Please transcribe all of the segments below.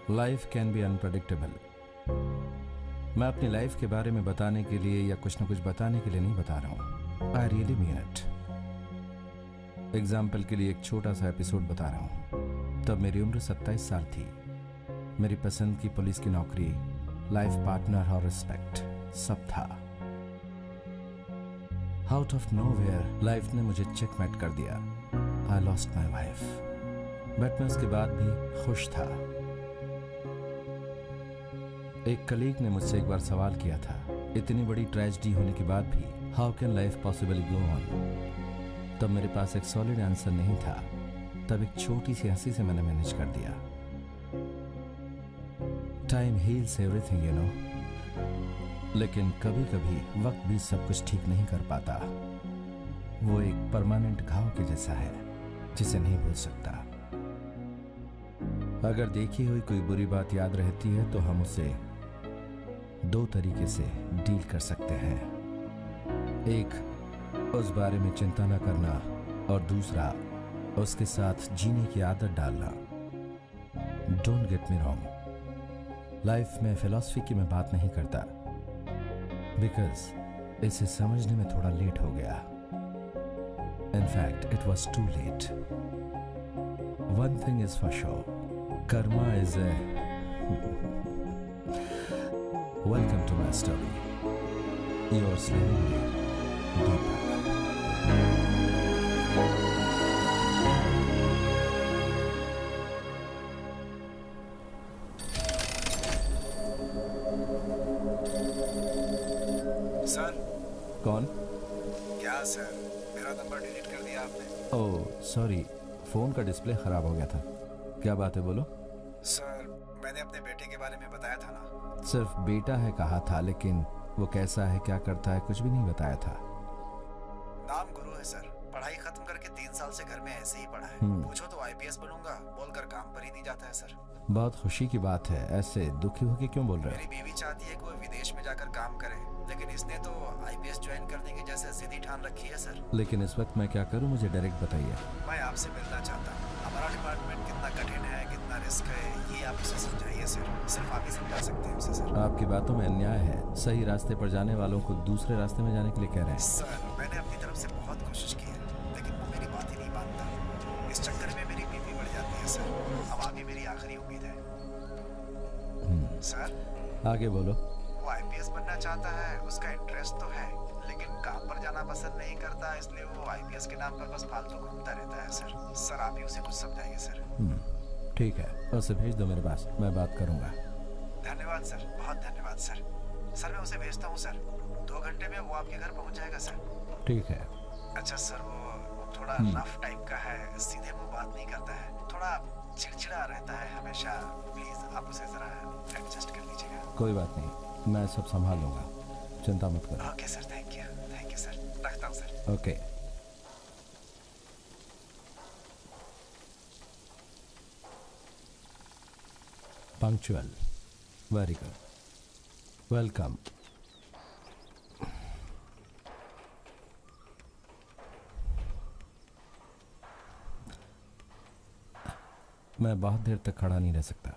Life can be unpredictable. मैं अपनी life के बारे में बताने के लिए या कुछ न कुछ बताने के लिए नहीं बता रहा हूँ। I really mean it. Example के लिए एक छोटा सा एपिसोड बता रहा हूँ। तब मेरी उम्र 27 साल थी। मेरी पसंद की पुलिस की नौकरी, लाइफ पार्टनर और रिस्पेक्ट सब था। आउट ऑफ नोवेयर लाइफ ने मुझे चेकमेट कर दिया। I lost my wife, but मैं उसके बाद भी खुश था। एक कलीग ने मुझसे एक बार सवाल किया था, इतनी बड़ी ट्रेजेडी होने के बाद भी how can life possibly go on. तब मेरे पास एक सॉलिड आंसर नहीं था। तब एक छोटी सी हंसी से मैंने मैनेज कर दिया। Time heals everything, you know. लेकिन कभी कभी वक्त भी सब कुछ ठीक नहीं कर पाता। वो एक परमानेंट घाव के जैसा है जिसे नहीं भूल सकता। अगर देखी हुई कोई बुरी बात याद रहती है तो हम उसे दो तरीके से डील कर सकते हैं। एक, उस बारे में चिंता न करना, और दूसरा, उसके साथ जीने की आदत डालना। Don't get me wrong, life में फिलॉसफी की मैं बात नहीं करता, बिकॉज इसे समझने में थोड़ा लेट हो गया। In fact it was too late. One thing is for sure, karma is a welcome to my story. Yours lovingly, Deepak. Sir. कौन? क्या सर, मेरा नंबर डिलीट कर दिया आपने? ओह सॉरी, फोन का डिस्प्ले खराब हो गया था। क्या बात है, बोलो। सर, मैंने अपने बेटे के बारे में बताया था ना। सिर्फ बेटा है कहा था, लेकिन वो कैसा है, क्या करता है, कुछ भी नहीं बताया था। नाम गुरु है सर। पढ़ाई खत्म करके 3 साल से घर में ऐसे ही पड़ा है। पूछो तो आईपीएस बनूंगा बोलकर काम पर ही नहीं जाता है सर। बहुत खुशी की बात है। ऐसे दुखी होके क्यों बोल रहे हो? मेरी बीवी चाहती है कि वो विदेश में जाकर काम करे, लेकिन इसने तो आईपीएस ज्वाइन करने की जैसे सीधी ठान रखी है सर। लेकिन इस वक्त मैं क्या करूं, मुझे डायरेक्ट बताइए। मैं आपसे मिलना चाहता हूँ। हमारा डिपार्टमेंट कितना कठिन है, कितना रिस्क है, ये आप उसे समझाइए सर। सिर्फ आप ही समझा सकते हैं उसे सर। आपकी बातों में अन्याय है। सही रास्ते पर जाने वालों को दूसरे रास्ते में जाने के लिए कह रहे हैं। सर, मैंने अपनी तरफ से बहुत कोशिश की है, लेकिन वो मेरी बात ही नहीं मानता। इस चक्कर में मेरी बीपी बढ़ जाती है सर। अब आगे मेरी आखिरी उम्मीद है सर। आगे बोलो। वो आईपीएस बनना चाहता है, उसका इंटरेस्ट तो है, लेकिन काम पर जाना पसंद नहीं करता, इसलिए वो आईपीएस के नाम पर बस फालतू घूमता रहता है सर। सर, आप ही उसे कुछ समझाइए सर। ठीक है, उसे भेज दो मेरे पास, मैं बात करूंगा। धन्यवाद सर, बहुत धन्यवाद सर। सर, मैं उसे भेजता हूँ सर। 2 घंटे में वो आपके घर पहुँच जाएगा सर। ठीक है। अच्छा सर, वो थोड़ा रफ टाइप का है, सीधे मुंह बात नहीं करता है, थोड़ा चिड़चिड़ा रहता है हमेशा। प्लीज आप उसे जरा एडजस्ट कर लीजिएगा। कोई बात नहीं, मैं सब संभाल लूंगा, चिंता मत करो। Okay sir, thank you sir. रखता हूँ sir. Okay. Punctual, very good, welcome. मैं बहुत देर तक खड़ा नहीं रह सकता।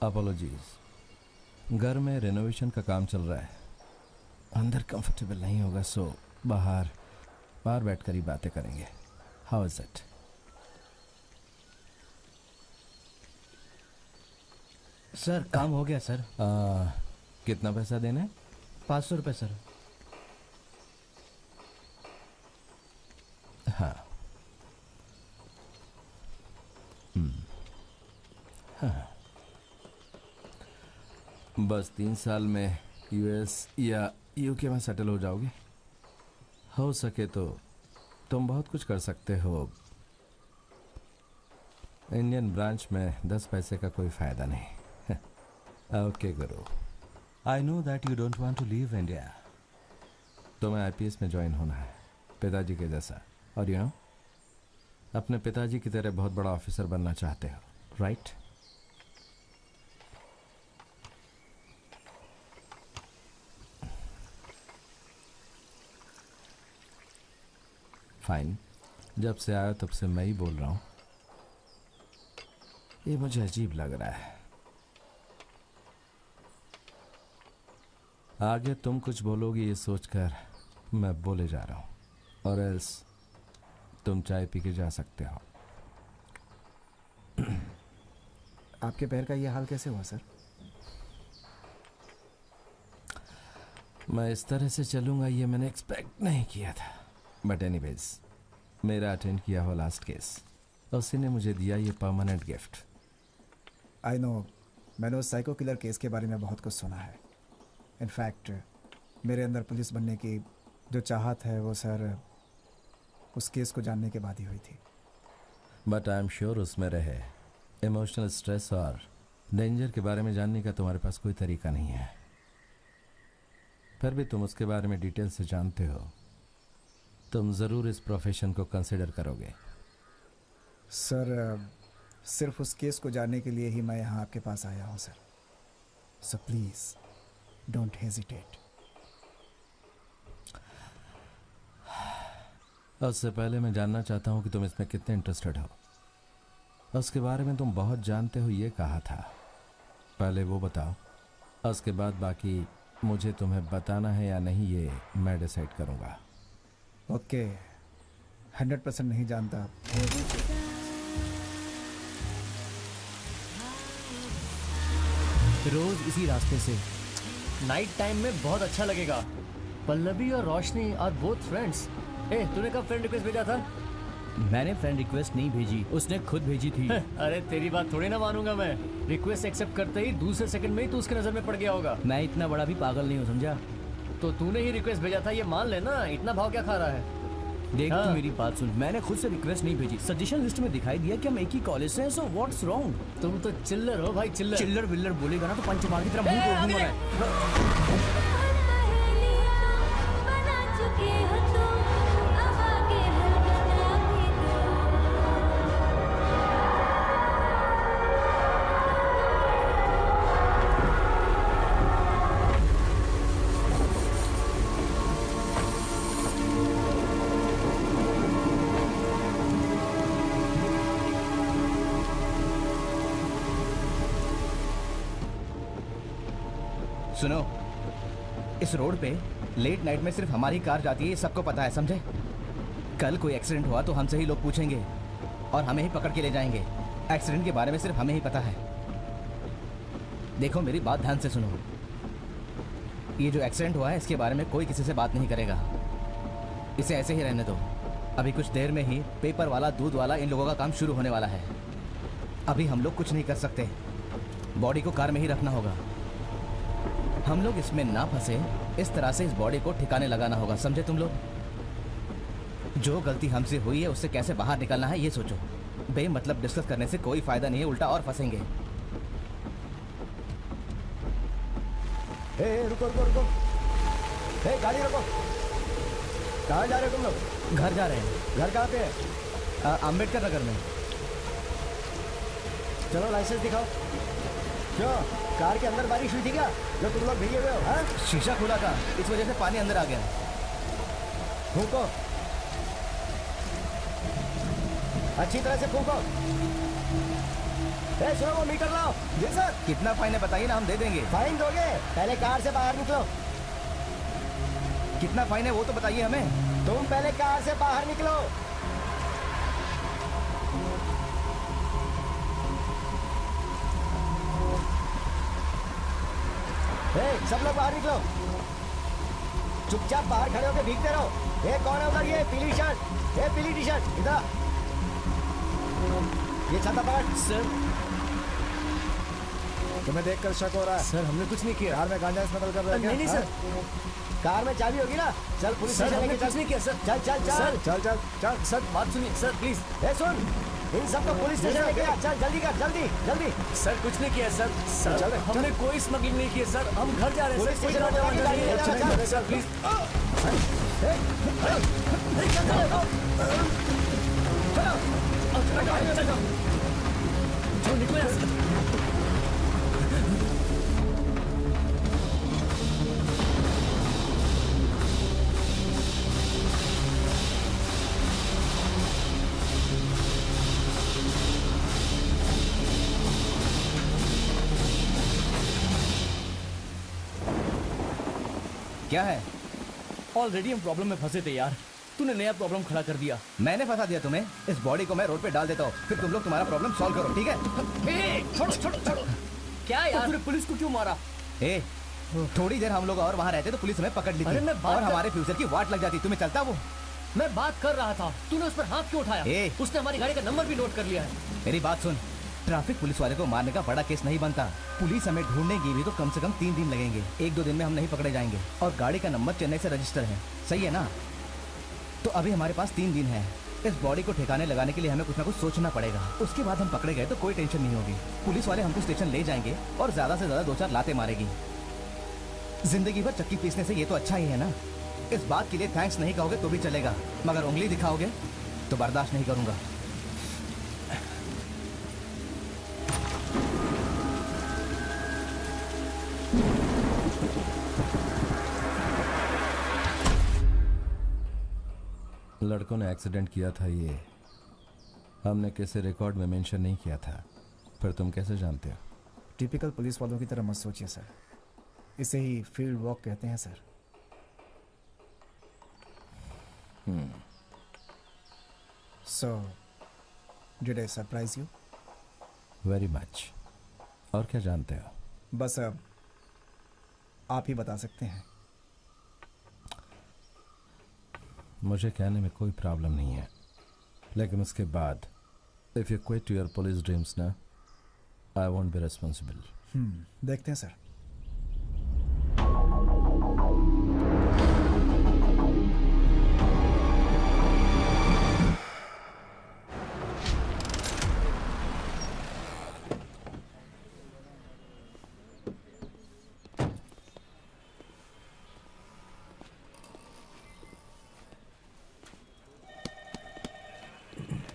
अपॉलोजीज। घर में रेनोवेशन का काम चल रहा है, अंदर कंफर्टेबल नहीं होगा, सो बाहर बैठकर ही बातें करेंगे। How is it? सर, काम हो गया सर। कितना पैसा देना है? 500 रुपये सर। हाँ। हाँ। बस 3 साल में यूएस या यूके में सेटल हो जाओगे। हो सके तो तुम बहुत कुछ कर सकते हो। इंडियन ब्रांच में 10 पैसे का कोई फायदा नहीं। ओके गुरु, I know that you don't want to leave India. तुम्हें आईपीएस में ज्वाइन होना है, पिताजी के जैसा। और यू नो, अपने पिताजी की तरह बहुत बड़ा ऑफिसर बनना चाहते हो। राइट? फाइन, जब से आया तब से मैं ही बोल रहा हूं। ये मुझे अजीब लग रहा है। आगे तुम कुछ बोलोगी ये सोचकर मैं बोले जा रहा हूं, और एल्स तुम चाय पी के जा सकते हो। आपके पैर का ये हाल कैसे हुआ सर? मैं इस तरह से चलूंगा ये मैंने एक्सपेक्ट नहीं किया था। बट एनीवेज, मेरा अटेंड किया हुआ लास्ट केस, उसी ने मुझे दिया ये परमानेंट गिफ्ट। आई नो, मैंने उस साइको किलर केस के बारे में बहुत कुछ सुना है। इनफैक्ट मेरे अंदर पुलिस बनने की जो चाहत है वो सर उस केस को जानने के बाद ही हुई थी। बट आई एम श्योर उसमें रहे इमोशनल स्ट्रेस और डेंजर के बारे में जानने का तुम्हारे पास कोई तरीका नहीं है। फिर भी तुम उसके बारे में डिटेल से जानते हो, तुम ज़रूर इस प्रोफेशन को कंसिडर करोगे। सर सिर्फ उस केस को जानने के लिए ही मैं यहाँ आपके पास आया हूँ sir. So please don't hesitate. उससे पहले मैं जानना चाहता हूँ कि तुम इसमें कितने इंटरेस्टेड हो। उसके बारे में तुम बहुत जानते हो ये कहा था, पहले वो बताओ, उसके बाद बाकी मुझे तुम्हें बताना है या नहीं ये मैं डिसाइड करूँगा। ओके, 100% नहीं जानता। रोज इसी रास्ते से नाइट टाइम में बहुत अच्छा लगेगा। पल्लवी और रोशनी आर बोथ फ्रेंड्स। तूने कब फ्रेंड रिक्वेस्ट भेजा था? मैंने फ्रेंड रिक्वेस्ट नहीं भेजी, उसने खुद भेजी थी। अरे तेरी बात थोड़ी ना मानूंगा मैं। रिक्वेस्ट एक्सेप्ट करते ही दूसरे सेकंड में ही तू उसके नजर में पड़ गया होगा। मैं इतना बड़ा भी पागल नहीं हूँ, समझा? तो तूने ही रिक्वेस्ट भेजा था ये मान लेना, इतना भाव क्या खा रहा है? देख हाँ। तू मेरी बात सुन, मैंने खुद से रिक्वेस्ट नहीं भेजी। सजेशन लिस्ट में दिखाई दिया कि हम एक ही कॉलेज से हैं, सो व्हाट्स रॉन्ग? तुम तो चिल्लर हो भाई, चिल्लर। चिल्लर विल्लर बोलेगा ना तो पंच मार की तरह मुंह तोड़ दूंगा मैं। सुनो, इस रोड पे लेट नाइट में सिर्फ हमारी कार जाती है, ये सबको पता है, समझे? कल कोई एक्सीडेंट हुआ तो हमसे ही लोग पूछेंगे और हमें ही पकड़ के ले जाएंगे। एक्सीडेंट के बारे में सिर्फ हमें ही पता है। देखो मेरी बात ध्यान से सुनो, ये जो एक्सीडेंट हुआ है इसके बारे में कोई किसी से बात नहीं करेगा। इसे ऐसे ही रहने दो। अभी कुछ देर में ही पेपर वाला, दूध वाला, इन लोगों का काम शुरू होने वाला है। अभी हम लोग कुछ नहीं कर सकते, बॉडी को कार में ही रखना होगा। हम लोग इसमें ना फंसे, इस तरह से इस बॉडी को ठिकाने लगाना होगा, समझे तुम लोग? जो गलती हमसे हुई है उससे कैसे बाहर निकलना है ये सोचो। बेमतलब डिस्कस करने से कोई फायदा नहीं है, उल्टा और फंसेंगे। रुको रुको रुको, गाड़ी रुको। कहाँ जा रहे हो तुम लोग? घर जा रहे हैं। घर कहाँ पे है? अंबेडकर नगर में। चलो लाइसेंस दिखाओ। क्यों, कार के अंदर बारिश हुई थी क्या जो तुम लोग भीगे हुए हो? हाँ, शीशा खुला था, इस वजह से पानी अंदर आ गया। फूको, अच्छी तरह से फूको। सुनो, वो मीटर लाओ। जी सर। कितना फाइन है बताइए ना, हम दे देंगे। फाइन दोगे? पहले कार से बाहर निकलो। कितना फाइन है वो तो बताइए हमें। तुम पहले कार से बाहर निकलो। सब लोग बाहर निकलो। चुपचाप बाहर खड़े होकर भीगते रहो। कौन है उधर? ये पीली शर्ट, ये पीली टी शर्ट, इधर। ये छाता पकड़। सर, तुम्हें देखकर शक हो रहा है? सर हमने कुछ नहीं किया। कार में गांजा स्मगल कर रहे हैं क्या? नहीं सर। कार में चाबी होगी ना? चल पुलिस सर स्टेशन हमने लेके कुछ चल। नहीं किया सर। चल चल चल सर। चल चल चल। सर बात सुनिए सर, प्लीज। सुन, इन सबको पुलिस स्टेशन लेके आ। चल जल्दी कर, जल्दी जल्दी। सर कुछ नहीं किया सर। सर चल, हमने कोई स्मगलिंग नहीं की है सर, हम घर जा रहे हैं। पुलिस सर, कोई स्टेशन नौजवान में गाड़ी ले जा, नहीं है, चल। Sir please. चलो निकलो यहाँ से। क्या है? ऑलरेडी हम प्रॉब्लम में फंसे थे यार, तूने नया प्रॉब्लम खड़ा कर दिया। मैंने फंसा दिया तुम्हें? इस बॉडी को मैं रोड पे डाल देता हूँ, फिर तुम लोग तुम्हारा प्रॉब्लम सॉल्व करो, ठीक है? छोड़ो छोड़ो छोड़ो। क्या यार, तूने पुलिस को क्यों मारा? ए, थोड़ी देर हम लोग और वहाँ रहते तो पुलिस हमें पकड़ अरे लेती मैं बात और कर- हमारे फ्यूचर की वाट लग जाती। तुम्हें चलता वो? मैं बात कर रहा था, तूने उस पर हाथ क्यों उठाया? उसने हमारी गाड़ी का नंबर भी नोट कर लिया है। मेरी बात सुन, ट्रैफिक पुलिस वाले को मारने का बड़ा केस नहीं बनता। पुलिस हमें ढूंढनेगी भी तो कम से कम 3 दिन लगेंगे। 1-2 दिन में हम नहीं पकड़े जाएंगे। और गाड़ी का नंबर चेन्नई से रजिस्टर है, सही है ना? तो अभी हमारे पास 3 दिन है। इस बॉडी को ठिकाने लगाने के लिए हमें कुछ ना कुछ सोचना पड़ेगा। उसके बाद हम पकड़े गए तो कोई टेंशन नहीं होगी। पुलिस वाले हमको स्टेशन ले जाएंगे और ज्यादा से ज्यादा 2-4 लाते मारेगी। जिंदगी भर चक्की पीसने से ये तो अच्छा ही है ना। इस बात के लिए थैंक्स नहीं कहोगे तो भी चलेगा, मगर उंगली दिखाओगे तो बर्दाश्त नहीं करूंगा। लड़कों ने एक्सीडेंट किया था, ये हमने किसी रिकॉर्ड में मेंशन नहीं किया था। पर तुम कैसे जानते हो? टिपिकल पुलिस वालों की तरह मत सोचिए सर, इसे ही फील्ड वॉक कहते हैं sir. So did I surprise you? Very much. और क्या जानते हो? बस अब आप ही बता सकते हैं। मुझे कहने में कोई प्रॉब्लम नहीं है, लेकिन उसके बाद if you quit your police dreams ना, आई वोंट बी रिस्पॉन्सिबल। देखते हैं सर।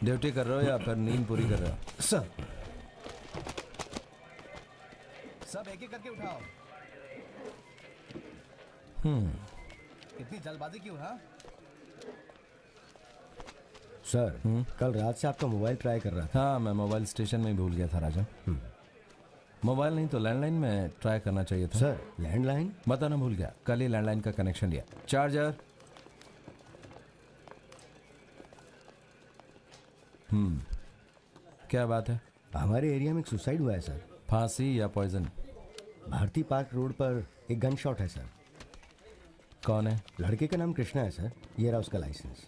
ड्यूटी कर रहे हो या फिर नींद पूरी कर रहे हो? सर, सब एक एक करके उठाओ। इतनी जल्दबाजी क्यों? हाँ सर, कल रात से आपका मोबाइल ट्राई कर रहा था। हाँ, मैं मोबाइल स्टेशन में ही भूल गया था राजा। मोबाइल नहीं तो लैंडलाइन में ट्राई करना चाहिए था। सर, लैंडलाइन बताना भूल गया, कल ही लैंडलाइन का कनेक्शन लिया। चार्जर। क्या बात है? हमारे एरिया में एक सुसाइड हुआ है सर। फांसी या पॉइजन? भारती पार्क रोड पर एक गन शॉट है सर। कौन है? लड़के का नाम कृष्णा है सर। ये रहा उसका लाइसेंस।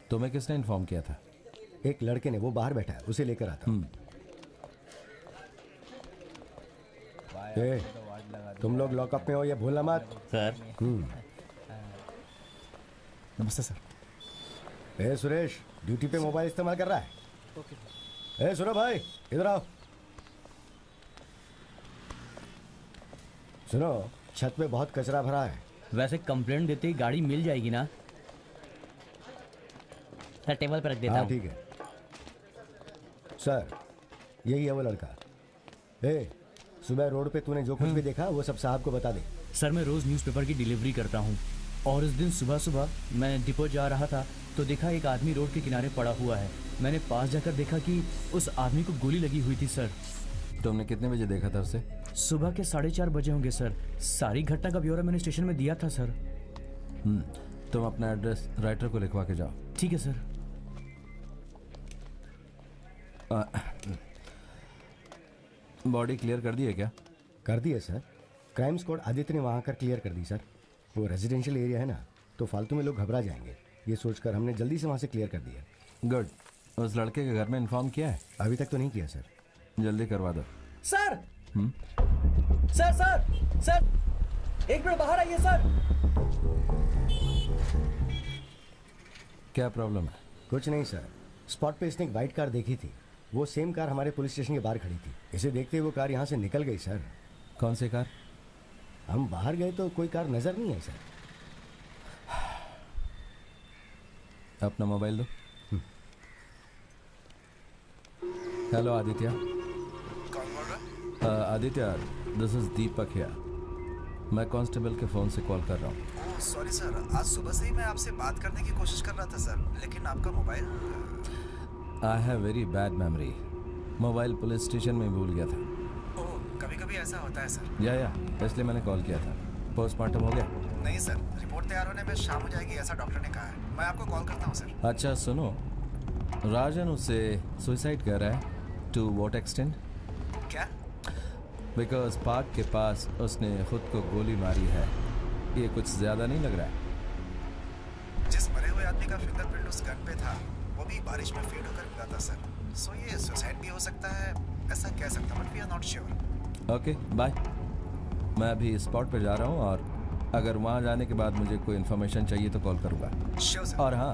तुम्हें किसने इन्फॉर्म किया था? एक लड़के ने, वो बाहर बैठा है, उसे लेकर आता। तुम लोग लॉकअप में हो ये भूलना मत। सर। नमस्ते सर। ए सुरेश, ड्यूटी पे मोबाइल इस्तेमाल कर रहा है? ए सुनो भाई, इधर आओ। सुनो, छत पे बहुत कचरा भरा है। वैसे कंप्लेंट देते ही गाड़ी मिल जाएगी ना? सर, टेबल पर रख देता हाँ हूँ। ठीक है सर, यही है वो लड़का। ए, सुबह रोड पे तूने जो कुछ भी देखा वो सब साहब को बता दे। सर, मैं रोज न्यूज़पेपर की डिलीवरी करता हूँ और इस दिन सुबह सुबह मैं डिपो जा रहा था तो देखा एक आदमी रोड के किनारे पड़ा हुआ है। मैंने पास जाकर देखा कि उस आदमी को गोली लगी हुई थी सर। तुमने कितने बजे देखा था उसे? सुबह के 4:30 बजे होंगे सर। सारी घटना का ब्यौरा मैंने स्टेशन में दिया था सर। तुम अपना एड्रेस राइटर को लिखवा के जाओ। ठीक है सर। बॉडी क्लियर कर दी है क्या? कर दी है सर। क्राइम स्क्वाड आदित्य ने वहाँ कर क्लियर कर दी सर। वो रेजिडेंशियल एरिया है ना, तो फालतू में लोग घबरा जाएंगे, ये सोचकर हमने जल्दी से वहाँ से क्लियर कर दिया। गुड। उस लड़के के घर में इन्फॉर्म किया है? अभी तक तो नहीं किया सर। जल्दी करवा दो। Sir sir sir sir, 1 minute बाहर आइए सर। क्या प्रॉब्लम है? कुछ नहीं सर, स्पॉट पे इसने एक वाइट कार देखी थी। वो सेम कार हमारे पुलिस स्टेशन के बाहर खड़ी थी। इसे देखते ही वो कार यहाँ से निकल गई सर। कौन सी कार? हम बाहर गए तो कोई कार नजर नहीं आई सर। अपना मोबाइल दो। हेलो आदित्य। कौन बोल रहा है? Aditya, this is Deepak here. मैं कांस्टेबल के फ़ोन से कॉल कर रहा हूँ। ओह सॉरी सर, आज सुबह से ही मैं आपसे बात करने की कोशिश कर रहा था सर, लेकिन आपका mobile. I have very bad memory. Mobile police station में भूल गया था। ओह, कभी कभी ऐसा होता है सर। या इसलिए मैंने कॉल किया था। पोस्टमार्टम हो गया? नहीं सर, रिपोर्ट तैयार होने में शाम हो जाएगी ऐसा डॉक्टर ने कहा है। मैं आपको कॉल करता हूँ सर। अच्छा सुनो, राजन उससे सुसाइड कर रहा है। To what extent? क्या? बिकॉज पार्क के पास उसने खुद को गोली मारी है। ये कुछ ज़्यादा नहीं लग रहा है? जिस मरे हुए आदमी का फिंगरप्रिंट उस गन पे था वो भी बारिश में फेड होकर मिला था सर। सो ये सुसाइड भी हो सकता है, ऐसा कह सकता हूँ, but we are not sure. Okay bye. मैं अभी स्पॉट पे जा रहा हूँ और अगर वहाँ जाने के बाद मुझे कोई इन्फॉर्मेशन चाहिए तो कॉल करूँगा। Sure sir. और हाँ,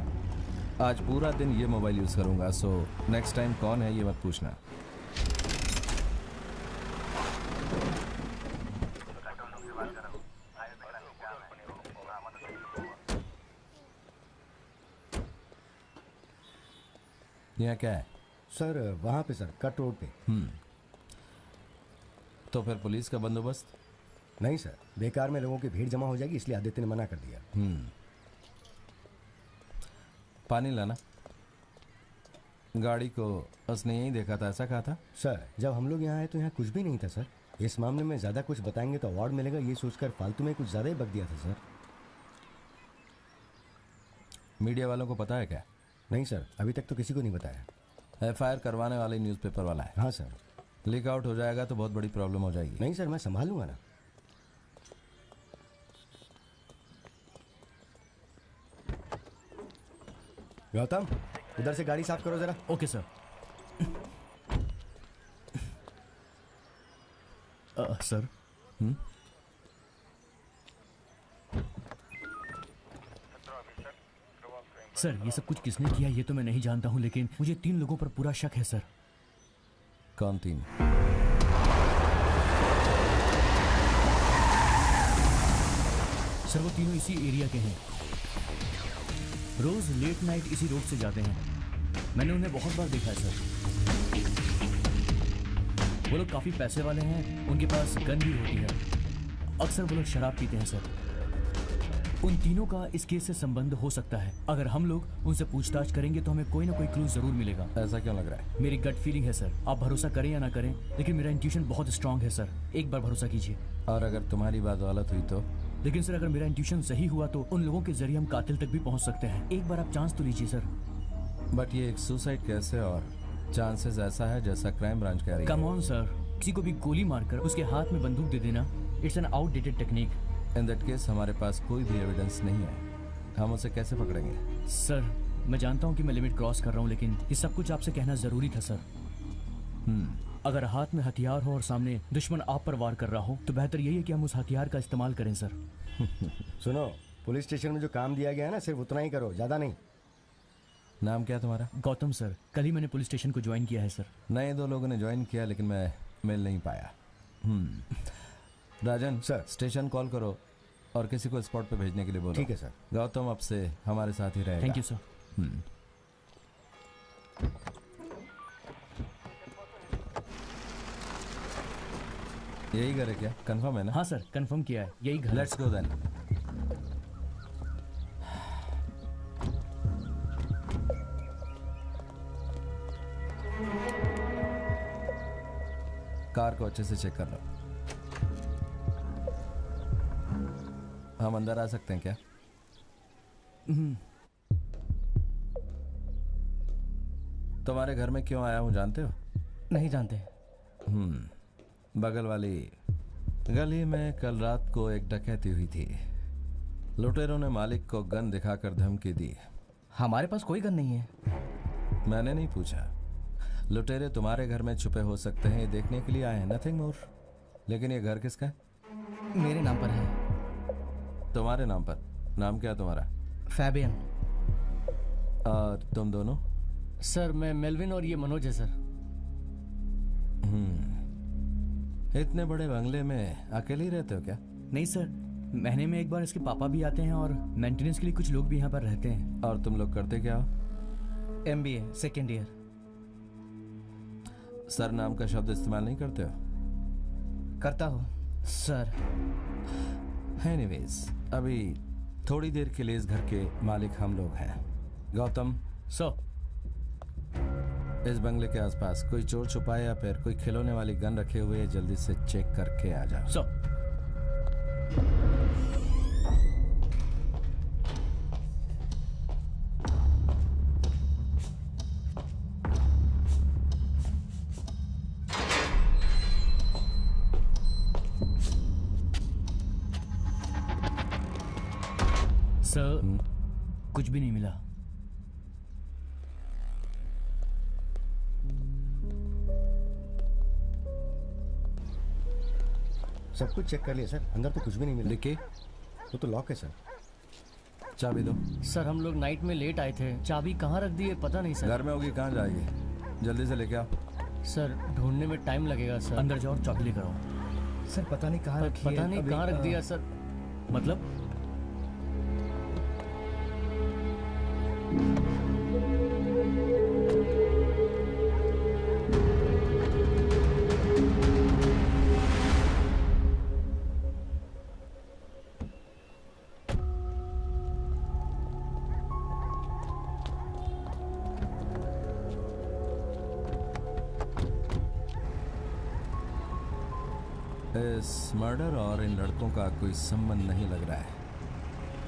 आज पूरा दिन ये मोबाइल यूज़ करूँगा, सो नेक्स्ट टाइम कौन है ये मत पूछना। यहाँ क्या है? सर वहाँ पे सर, कट रोड पे। तो फिर पुलिस का बंदोबस्त? नहीं सर, बेकार में लोगों की भीड़ जमा हो जाएगी, इसलिए आदित्य ने मना कर दिया। पानी लाना। गाड़ी को उसने यहीं देखा था, ऐसा कहा था? सर जब हम लोग यहाँ आए तो यहाँ कुछ भी नहीं था सर। इस मामले में ज़्यादा कुछ बताएंगे तो अवार्ड मिलेगा, ये सोचकर फालतू में कुछ ज़्यादा ही बक दिया था सर। मीडिया वालों को पता है क्या? नहीं सर, अभी तक तो किसी को नहीं बताया। FIR करवाने वाले न्यूज़पेपर वाला है। हाँ सर। लीक आउट हो जाएगा तो बहुत बड़ी प्रॉब्लम हो जाएगी। नहीं सर, मैं संभालूंगा ना। गौतम, उधर से गाड़ी साफ करो जरा। Okay sir. सर। सर ये सब कुछ किसने किया ये तो मैं नहीं जानता हूँ, लेकिन मुझे 3 लोगों पर पूरा शक है सर। कौन 3? सर वो तीनों इसी एरिया के हैं, रोज लेट नाइट इसी रोड से जाते हैं। मैंने उन्हें बहुत बार देखा है सर। वो लोग काफी पैसे वाले हैं, उनके पास गन भी होती है। अक्सर वो लोग शराब पीते हैं सर। उन तीनों का इस केस से संबंध हो सकता है। अगर हम लोग उनसे पूछताछ करेंगे तो हमें कोई ना कोई क्लू जरूर मिलेगा। ऐसा क्यों लग रहा है? मेरी गट फीलिंग है सर, आप भरोसा करें या ना करें, लेकिन मेरा इंट्यूशन बहुत स्ट्रांग है सर। एक बार भरोसा कीजिए। और अगर तुम्हारी बात गलत हुई तो? लेकिन सर अगर मेरा इंट्यूशन सही हुआ तो उन लोगों के जरिए हम कातिल तक भी पहुंच सकते हैं। एक बार आप चांस तो लीजिए सर। बट ये एक सुसाइड केस है और चांसेस ऐसा है जैसा क्राइम ब्रांच कह रही है। कम ऑन सर, किसी को भी गोली मारकर उसके हाथ में बंदूक दे देना, it's an outdated technique. In that case हमारे पास कोई भी एविडेंस नहीं है, हम उसे कैसे पकड़ेंगे? सर मैं जानता हूँ कि मैं लिमिट क्रॉस कर रहा हूँ, लेकिन ये सब कुछ आपसे कहना जरूरी था सर। अगर हाथ में हथियार हो और सामने दुश्मन आप पर वार कर रहा हो तो बेहतर यही है कि हम उस हथियार का इस्तेमाल करें सर। सुनो, पुलिस स्टेशन में जो काम दिया गया है ना, सिर्फ उतना ही करो, ज़्यादा नहीं। नाम क्या तुम्हारा? गौतम सर, कल ही मैंने पुलिस स्टेशन को ज्वाइन किया है सर। नए 2 लोगों ने ज्वाइन किया लेकिन मैं मिल नहीं पाया। राजन सर। स्टेशन कॉल करो और किसी को स्पॉट पे भेजने के लिए बोलो। ठीक है सर। गौतम अब से हमारे साथ ही रहेगा। Thank you sir. यही घर है क्या? कंफर्म है ना? हाँ सर, कंफर्म किया है, यही घर है। Let's go then. कार को अच्छे से चेक कर लो। हम अंदर आ सकते हैं क्या? तुम्हारे घर में क्यों आया हूं जानते हो? नहीं जानते। बगल वाली गली में कल रात को एक डकैती हुई थी। लुटेरों ने मालिक को गन दिखाकर धमकी दी। हमारे पास कोई गन नहीं है। मैंने नहीं पूछा। लुटेरे तुम्हारे घर में छुपे हो सकते हैं, ये देखने के लिए आए हैं, नथिंग मोर। लेकिन ये घर किसका है? मेरे नाम पर है। तुम्हारे नाम पर? नाम क्या है तुम्हारा? फैबियन। और तुम दोनों? सर मैं मेलविन और ये मनोज है सर। इतने बड़े बंगले में अकेले ही रहते हो क्या? नहीं सर, महीने में एक बार इसके पापा भी आते हैं और मेंटेनेंस के लिए कुछ लोग भी यहाँ पर रहते हैं। और तुम लोग करते क्या हो? MBA second year. सर नाम का शब्द इस्तेमाल नहीं करते हो? करता हूँ सर। एनीवेज, अभी थोड़ी देर के लिए इस घर के मालिक हम लोग हैं। गौतम, सर। इस बंगले के आसपास कोई चोर छुपा है या फिर कोई खिलौने वाली गन रखे हुए है, जल्दी से चेक करके आ जाओ। सर। सर, कुछ भी नहीं मिला। सब कुछ चेक कर लिया सर, अंदर तो कुछ भी नहीं मिला। लिखी? वो तो लॉक है सर। चाबी दो। सर, हम लोग नाइट में लेट आए थे, चाबी कहाँ रख दी है पता नहीं सर। घर में होगी, कहाँ जाएगी? जल्दी से लेके आओ। सर, ढूंढने में टाइम लगेगा सर। अंदर जाओ और चाबी लेकर आओ। सर पता नहीं कहाँ रखी है। पता नहीं अभी, कहाँ रख दिया सर। मतलब इस मर्डर और इन लड़कों का कोई संबंध नहीं लग रहा है,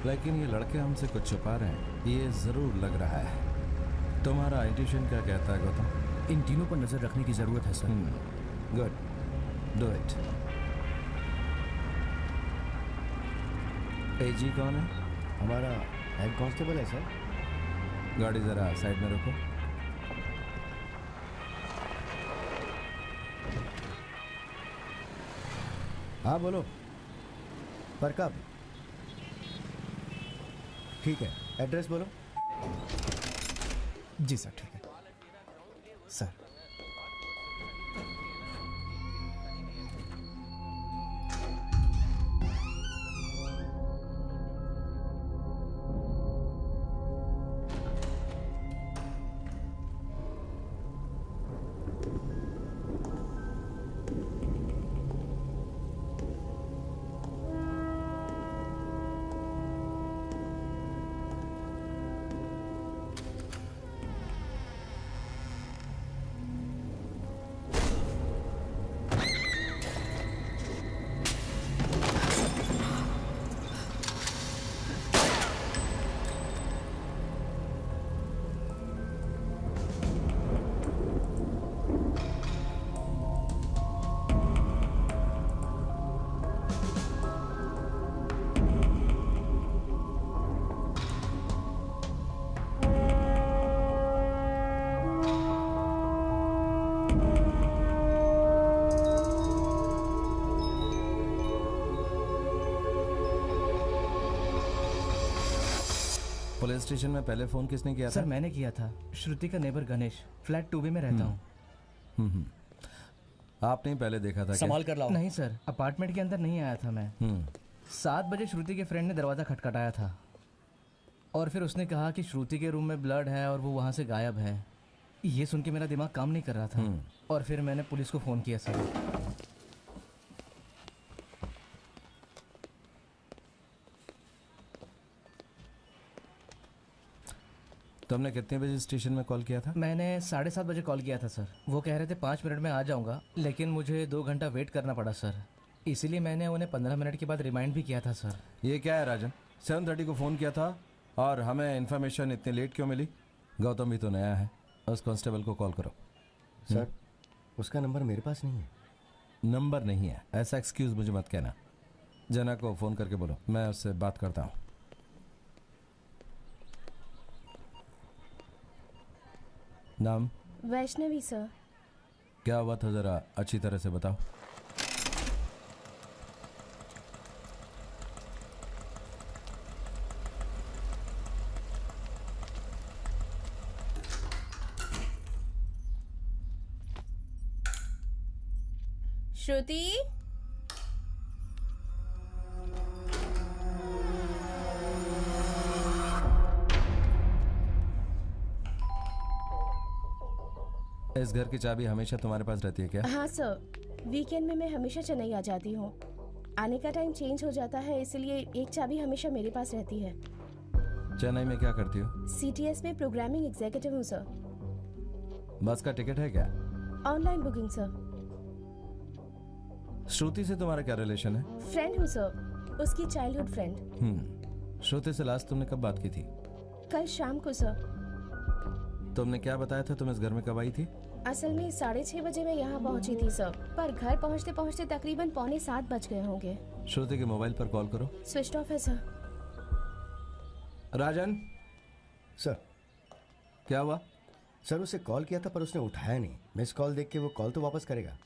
लेकिन ये लड़के हमसे कुछ छुपा रहे हैं, ये जरूर लग रहा है। तुम्हारा इंट्यूशन क्या कहता है गौतम? इन तीनों पर नजर रखने की जरूरत है सर। Good, do it. एजी कौन है? हमारा हेड कांस्टेबल है सर। गाड़ी जरा साइड में रखो। हाँ बोलो। पर कब? ठीक है, एड्रेस बोलो। जी सर, ठीक है सर। पुलिस स्टेशन में पहले फोन किसने किया सर था? मैंने किया था। श्रुति का नेबर गणेश, फ्लैट 2B में रहता हूँ। आपने ही पहले देखा था क्या? संभाल कर लाओ। नहीं सर, अपार्टमेंट के अंदर नहीं आया था मैं। 7 बजे श्रुति के फ्रेंड ने दरवाज़ा खटखटाया था और फिर उसने कहा कि श्रुति के रूम में ब्लड है और वो वहाँ से गायब है। ये सुन के मेरा दिमाग काम नहीं कर रहा था और फिर मैंने पुलिस को फ़ोन किया सर। तुमने कितने बजे स्टेशन में कॉल किया था? मैंने 7:30 बजे कॉल किया था सर। वो कह रहे थे 5 मिनट में आ जाऊंगा, लेकिन मुझे 2 घंटा वेट करना पड़ा सर। इसीलिए मैंने उन्हें 15 मिनट के बाद रिमाइंड भी किया था सर। ये क्या है राजन? 7:30 को फ़ोन किया था और हमें इन्फॉर्मेशन इतनी लेट क्यों मिली? गौतम भी तो नया है, उस कांस्टेबल को कॉल करो। सर उसका नंबर मेरे पास नहीं है। नंबर नहीं है ऐसा एक्सक्यूज मुझे मत कहना। जना को फ़ोन करके बोलो, मैं उससे बात करता हूँ। नाम? वैष्णवी सर। क्या हुआ था ज़रा अच्छी तरह से बताओ। श्रुति, इस घर की चाबी हमेशा तुम्हारे पास रहती है क्या? हाँ सर, वीकेंड में मैं हमेशा चेन्नई आ जाती हूँ। आने का टाइम चेंज हो जाता है, इसलिए एक चाबी हमेशा मेरे पास रहती है। चेन्नई में क्या करती हो? सीटीएस में प्रोग्रामिंग एग्जीक्यूटिव हूँ सर। बस का टिकट है क्या? Online booking sir. श्रुति से तुम्हारा क्या रिलेशन है? फ्रेंड हूँ सर, उसकी चाइल्डहुड फ्रेंड। श्रुति से लास्ट तुमने कब बात की थी? कल शाम को सर। तुमने क्या बताया था तुम इस घर में कब आई थी? असल में 6:30 बजे मैं यहाँ पहुँची थी सर, पर घर पहुँचते पहुँचते तकरीबन 6:45 बज गए होंगे। श्रुति के मोबाइल पर कॉल करो। स्विच ऑफ है सर। राजन, सर। क्या हुआ? सर उसे कॉल किया था पर उसने उठाया नहीं। मिस कॉल देख के वो कॉल तो वापस करेगा।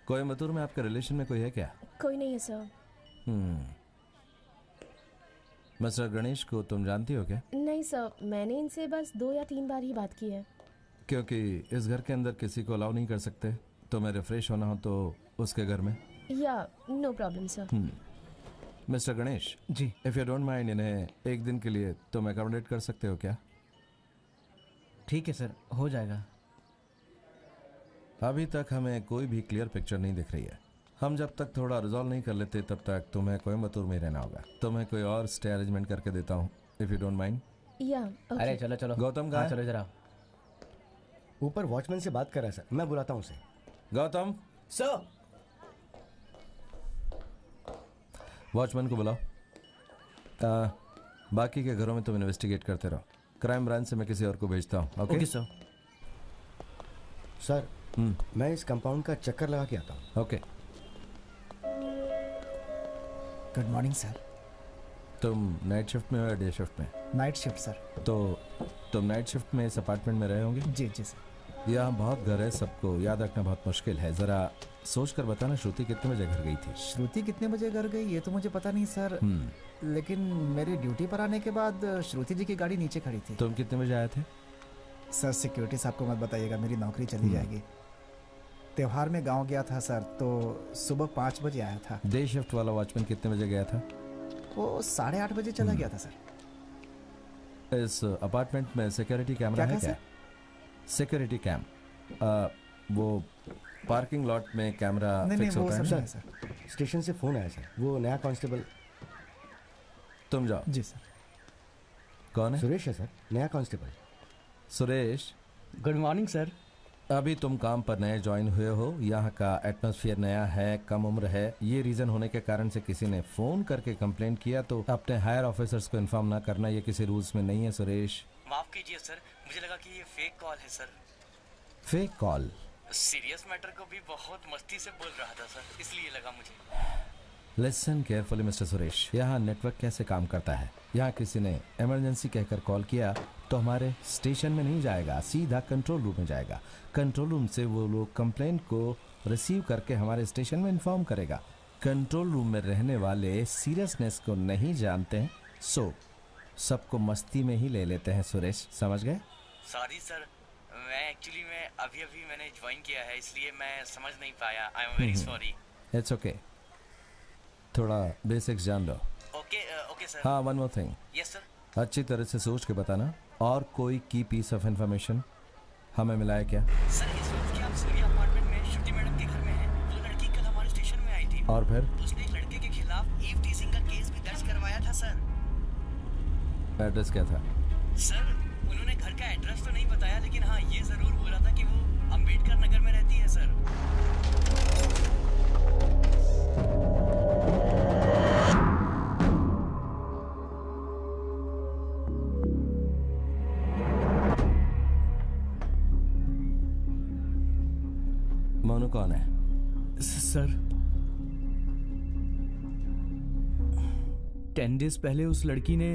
कोयम्बतूर में आपके रिलेशन में कोई है क्या? कोई नहीं है सर। मिस्टर गणेश को तुम जानती हो क्या? नहीं सर, मैंने इनसे बस 2 या 3 बार ही बात की है। क्योंकि इस घर के अंदर किसी को अलाउ नहीं कर सकते। तुम्हें रिफ्रेश होना हो तो उसके घर में। या no problem sir. Mister Ganesh ji. If you don't mind, इन्हें एक दिन के लिए तुम अकोमोडेट कर सकते हो क्या? ठीक है सर, हो जाएगा। अभी तक हमें कोई भी क्लियर पिक्चर नहीं दिख रही है। हम जब तक थोड़ा रिजॉल्व नहीं कर लेते तब तक तुम्हें कोयम्बतूर में रहना होगा। तुम्हें कोई और स्टे अरेंजमेंट करके देता हूँ, इफ यू डोंट माइंड। या अरे चलो चलो। गौतम हाँ, कहाँ है? चलो जरा। ऊपर वॉचमैन से बात कर रहा है सर, मैं बुलाता हूँ उसे। गौतम, सर। वॉचमैन को बुलाओ। बाकी के घरों में तुम इन्वेस्टिगेट करते रहो। क्राइम ब्रांच से मैं किसी और को भेजता हूँ। Okay sir. सर मैं इस कंपाउंड का चक्कर लगा के आता हूँ। ओके। Good morning sir. तुम नाइट शिफ्ट में हो या डे शिफ्ट में? Night shift sir. तो तुम नाइट शिफ्ट में इस अपार्टमेंट में रहे होंगे? जी जी सर। यहाँ बहुत घर है, सबको याद रखना बहुत मुश्किल है। जरा सोच कर बताना श्रुति कितने बजे घर गई थी? श्रुति कितने बजे घर गई ये तो मुझे पता नहीं सर। लेकिन मेरी ड्यूटी पर आने के बाद श्रुति जी की गाड़ी नीचे खड़ी थी। तुम कितने बजे आए थे? सर सिक्योरिटी साहब को मत बताइएगा, मेरी नौकरी चली जाएगी। त्योहार में गांव गया था सर, तो सुबह 5 बजे आया था। डे शिफ्ट वाला वॉचमैन कितने बजे गया था? वो 8:30 बजे चला गया था सर। इस अपार्टमेंट में सिक्योरिटी कैमरा क्या है क्या? सिक्योरिटी कैम, वो पार्किंग लॉट में कैमरा नहीं फिक्स वो होता है सब ना? नहीं सर। स्टेशन से फोन आया सर, वो नया कांस्टेबल। तुम जाओ। जी सर। कौन है? सुरेश है सर, नया constable. Suresh, good morning sir. अभी तुम काम पर नए ज्वाइन हुए हो, यहाँ का एटमॉस्फेयर नया है, कम उम्र है। ये रीजन होने के कारण से किसी ने फोन करके कंप्लेंट किया तो अपने हायर ऑफिसर्स को इन्फॉर्म ना करना, ये किसी रूल्स में नहीं है। सुरेश, माफ कीजिए सर, मुझे लगा कि ये फेक कॉल है sir. Fake call? Serious matter को भी बहुत मस्ती से बोल रहा था सर, इसलिए लगा मुझे। लिसन केयरफुली मिस्टर सुरेश, यहाँ नेटवर्क कैसे काम करता है। यहाँ किसी ने इमरजेंसी कहकर कॉल किया तो हमारे स्टेशन में नहीं जाएगा, सीधा कंट्रोल रूम में जाएगा। कंट्रोल रूम से वो लोग कंप्लेंट को रिसीव करके हमारे स्टेशन में इन्फॉर्म करेगा। कंट्रोल रूम में रहने वाले सीरियसनेस को नहीं जानते हैं, सो सबको मस्ती में ही ले लेते हैं। सुरेश, समझ गए? सॉरी सर, मैं एक्चुअली अभी मैंने ज्वाइन किया है, इसलिए मैं समझ नहीं पाया। I am very sorry. It's okay, थोड़ा बेसिक्स जान लो। Okay sir. हाँ, one more thing, yes sir. अच्छी तरह से सोच के बताना, और कोई की पीस ऑफ इंफॉर्मेशन हमें मिला है क्या? सर इस वक्त क्या आप सूर्या अपार्टमेंट में श्रुति मैडम के घर में हैं? वो लड़की कल हमारे स्टेशन में आई थी। और फिर उसने एक लड़के के खिलाफ ईव टीजिंग का केस भी दर्ज करवाया था सर। एड्रेस क्या था? सर उन्होंने घर का एड्रेस तो नहीं बताया, लेकिन हाँ ये जरूर बोला था कि वो अंबेडकर नगर में रहती है सर। मोनू कौन है? सर 10 डेज पहले उस लड़की ने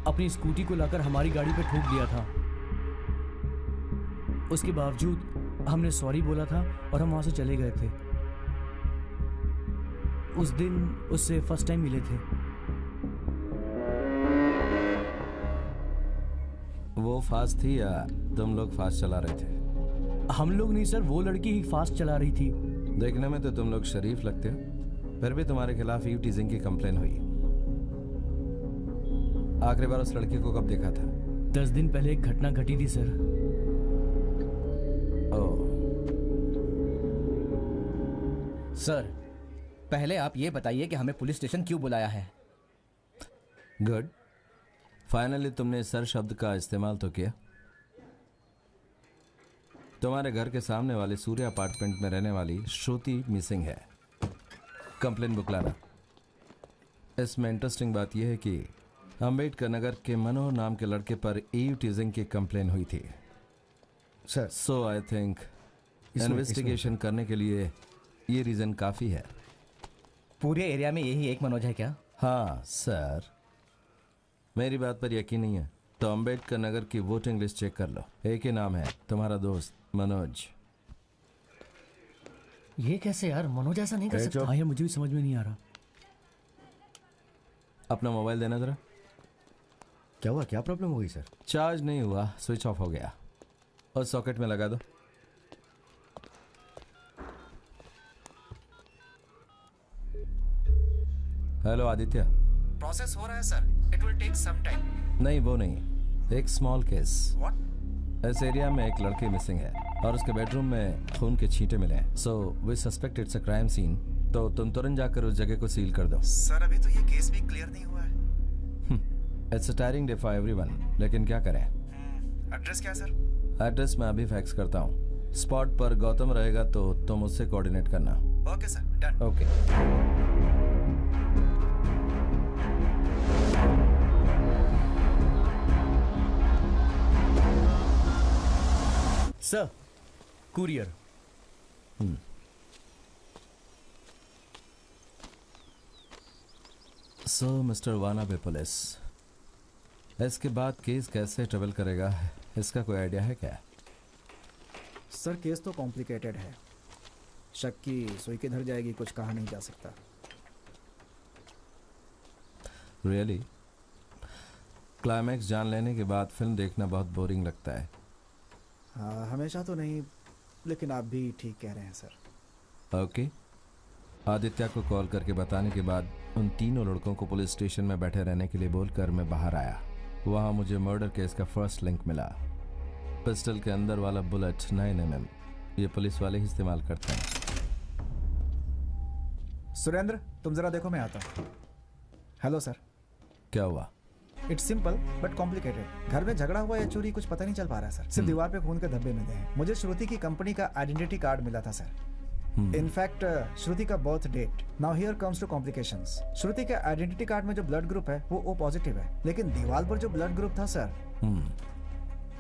अपनी स्कूटी को लाकर हमारी गाड़ी पे ठोक दिया था। उसके बावजूद हमने सॉरी बोला था और हम वहां से चले गए थे। उस दिन उससे फर्स्ट टाइम मिले थे। वो फास्ट थी या तुम लोग फास्ट चला रहे थे? हम लोग नहीं सर, वो लड़की ही फास्ट चला रही थी। देखने में तो तुम लोग शरीफ लगते हो, फिर भी तुम्हारे खिलाफ ईव टीजिंग की कंप्लेन हुई। आखिरी बार उस लड़की को कब देखा था? 10 दिन पहले एक घटना घटी थी सर। ओह, सर, पहले आप ये बताइए कि हमें पुलिस स्टेशन क्यों बुलाया है। गुड। फाइनली तुमने सर शब्द का इस्तेमाल तो किया। तुम्हारे घर के सामने वाले सूर्य अपार्टमेंट में रहने वाली श्रुति मिसिंग है। कंप्लेन बुक लाना। इसमें इंटरेस्टिंग बात यह है कि अंबेडकर नगर के मनोहर नाम के लड़के पर ईव टीजिंग की कंप्लेन हुई थी। Sir so I think investigation करने के लिए ये रीजन काफी है। पूरे एरिया में यही एक मनोज है क्या? हाँ सर, मेरी बात पर यकीन नहीं है तो अंबेडकर नगर की वोटिंग लिस्ट चेक कर लो। एक ही नाम है, तुम्हारा दोस्त मनोज। ये कैसे यार, मनोज ऐसा नहीं कर सकता। हाँ यार, मुझे भी समझ में नहीं आ रहा। अपना मोबाइल देना जरा। क्या हुआ, क्या प्रॉब्लम हुई सर? चार्ज नहीं हुआ, स्विच ऑफ हो गया। और सॉकेट में लगा दो। हेलो आदित्य। प्रोसेस हो रहा है sir, it will take some time. नहीं वो नहीं, एक स्मॉल केस। व्हाट? इस एरिया में एक लड़की मिसिंग है और उसके बेडरूम में खून के छींटे मिले हैं। So we suspect it's a crime scene. तो तुम तुरंत जाकर उस जगह को सील कर दो। सर अभी तो ये केस भी क्लियर नहीं हुआ है। It's a tiring day for everyone, लेकिन क्या करें। एड्रेस क्या है सर? एड्रेस मैं अभी फैक्स करता हूँ। स्पॉट पर गौतम रहेगा तो तुम उससे कोऑर्डिनेट करना। Okay sir, done. Okay. Sir, courier. So mister wannabe police, इसके बाद केस कैसे ट्रेवल करेगा, इसका कोई आइडिया है क्या? सर केस तो कॉम्प्लिकेटेड है। शक की सुई किधर जाएगी कुछ कहा नहीं जा सकता। रियली? क्लाइमैक्स जान लेने के बाद फिल्म देखना बहुत बोरिंग लगता है। हाँ, हमेशा तो नहीं, लेकिन आप भी ठीक कह रहे हैं सर। ओके। आदित्य को कॉल करके बताने के बाद उन तीनों लड़कों को पुलिस स्टेशन में बैठे रहने के लिए बोलकर मैं बाहर आया। वहां मुझे मर्डर केस का फर्स्ट लिंक मिला। पिस्टल के अंदर वाला बुलेट 9mm, ये पुलिस वाले ही इस्तेमाल करते हैं। सुरेंद्र, तुम जरा देखो, मैं आता हूँ। Hello sir. क्या हुआ? It's simple but complicated. घर में झगड़ा हुआ या चोरी कुछ पता नहीं चल पा रहा है सर। सिर्फ दीवार पे खून के धब्बे मिले हैं। मुझे श्रुति की कंपनी का आइडेंटिटी कार्ड मिला था सर। इनफैक्ट श्रुति का birth date. Now here comes to complications. Shruti के आइडेंटिटी कार्ड में जो ब्लड ग्रुप है वो O पॉजिटिव है, लेकिन दीवार पर जो ब्लड ग्रुप था सर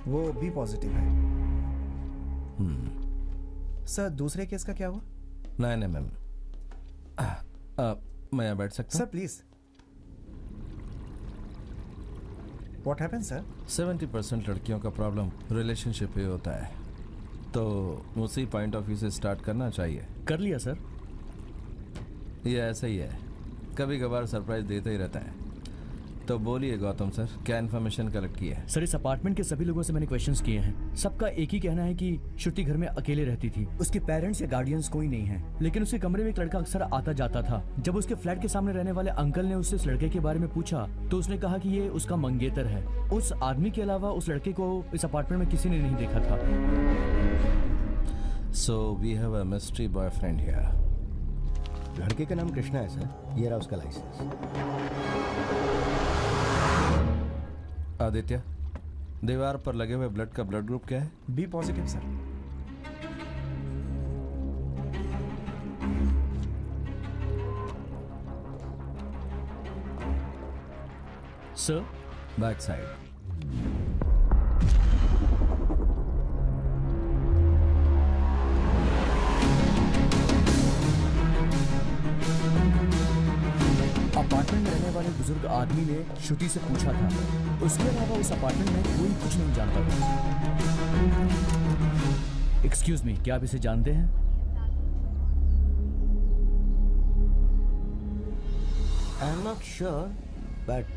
वो B पॉजिटिव है। सर दूसरे केस का क्या हुआ? 9mm। मैं यहाँ बैठ सकता सर हूँ? प्लीज। What happened sir? 70% लड़कियों का प्रॉब्लम रिलेशनशिप ही होता है, तो उसी पॉइंट ऑफ व्यू से स्टार्ट करना चाहिए। कर लिया सर। ये ऐसा ही है, कभी कभार सरप्राइज देते ही रहता है। तो बोलिए गौतम सर, क्या इन्फॉर्मेशन कलेक्ट की है? सर, इस अपार्टमेंट के सभी लोगों से मैंने क्वेश्चंस किए हैं। सबका एक ही कहना है कि श्रुति घर में अकेले रहती थी। उसके पेरेंट्स या गार्डियंस कोई नहीं है, लेकिन उसके कमरे में एक लड़का अक्सर आता जाता था। जब उसके फ्लैट के सामने रहने वाले अंकल ने उससे इस लड़के के बारे में पूछा तो उसने कहा कि ये उसका मंगेतर है। उस आदमी के अलावा उस लड़के को इस अपार्टमेंट में किसी ने नहीं देखा था। So we have a mystery boyfriend here. लड़के का नाम कृष्णा है सर, ये रहा उसका लाइसेंस। आदित्य, दीवार पर लगे हुए ब्लड का ब्लड ग्रुप क्या है? B positive sir. Sir, back side. Apartment में रहने वाले बुजुर्ग आदमी ने श्रुति से पूछा था। उसके अलावा उस अपार्टमेंट में कोई कुछ नहीं जानता था। एक्सक्यूज मी, क्या आप इसे जानते हैं? I am not sure but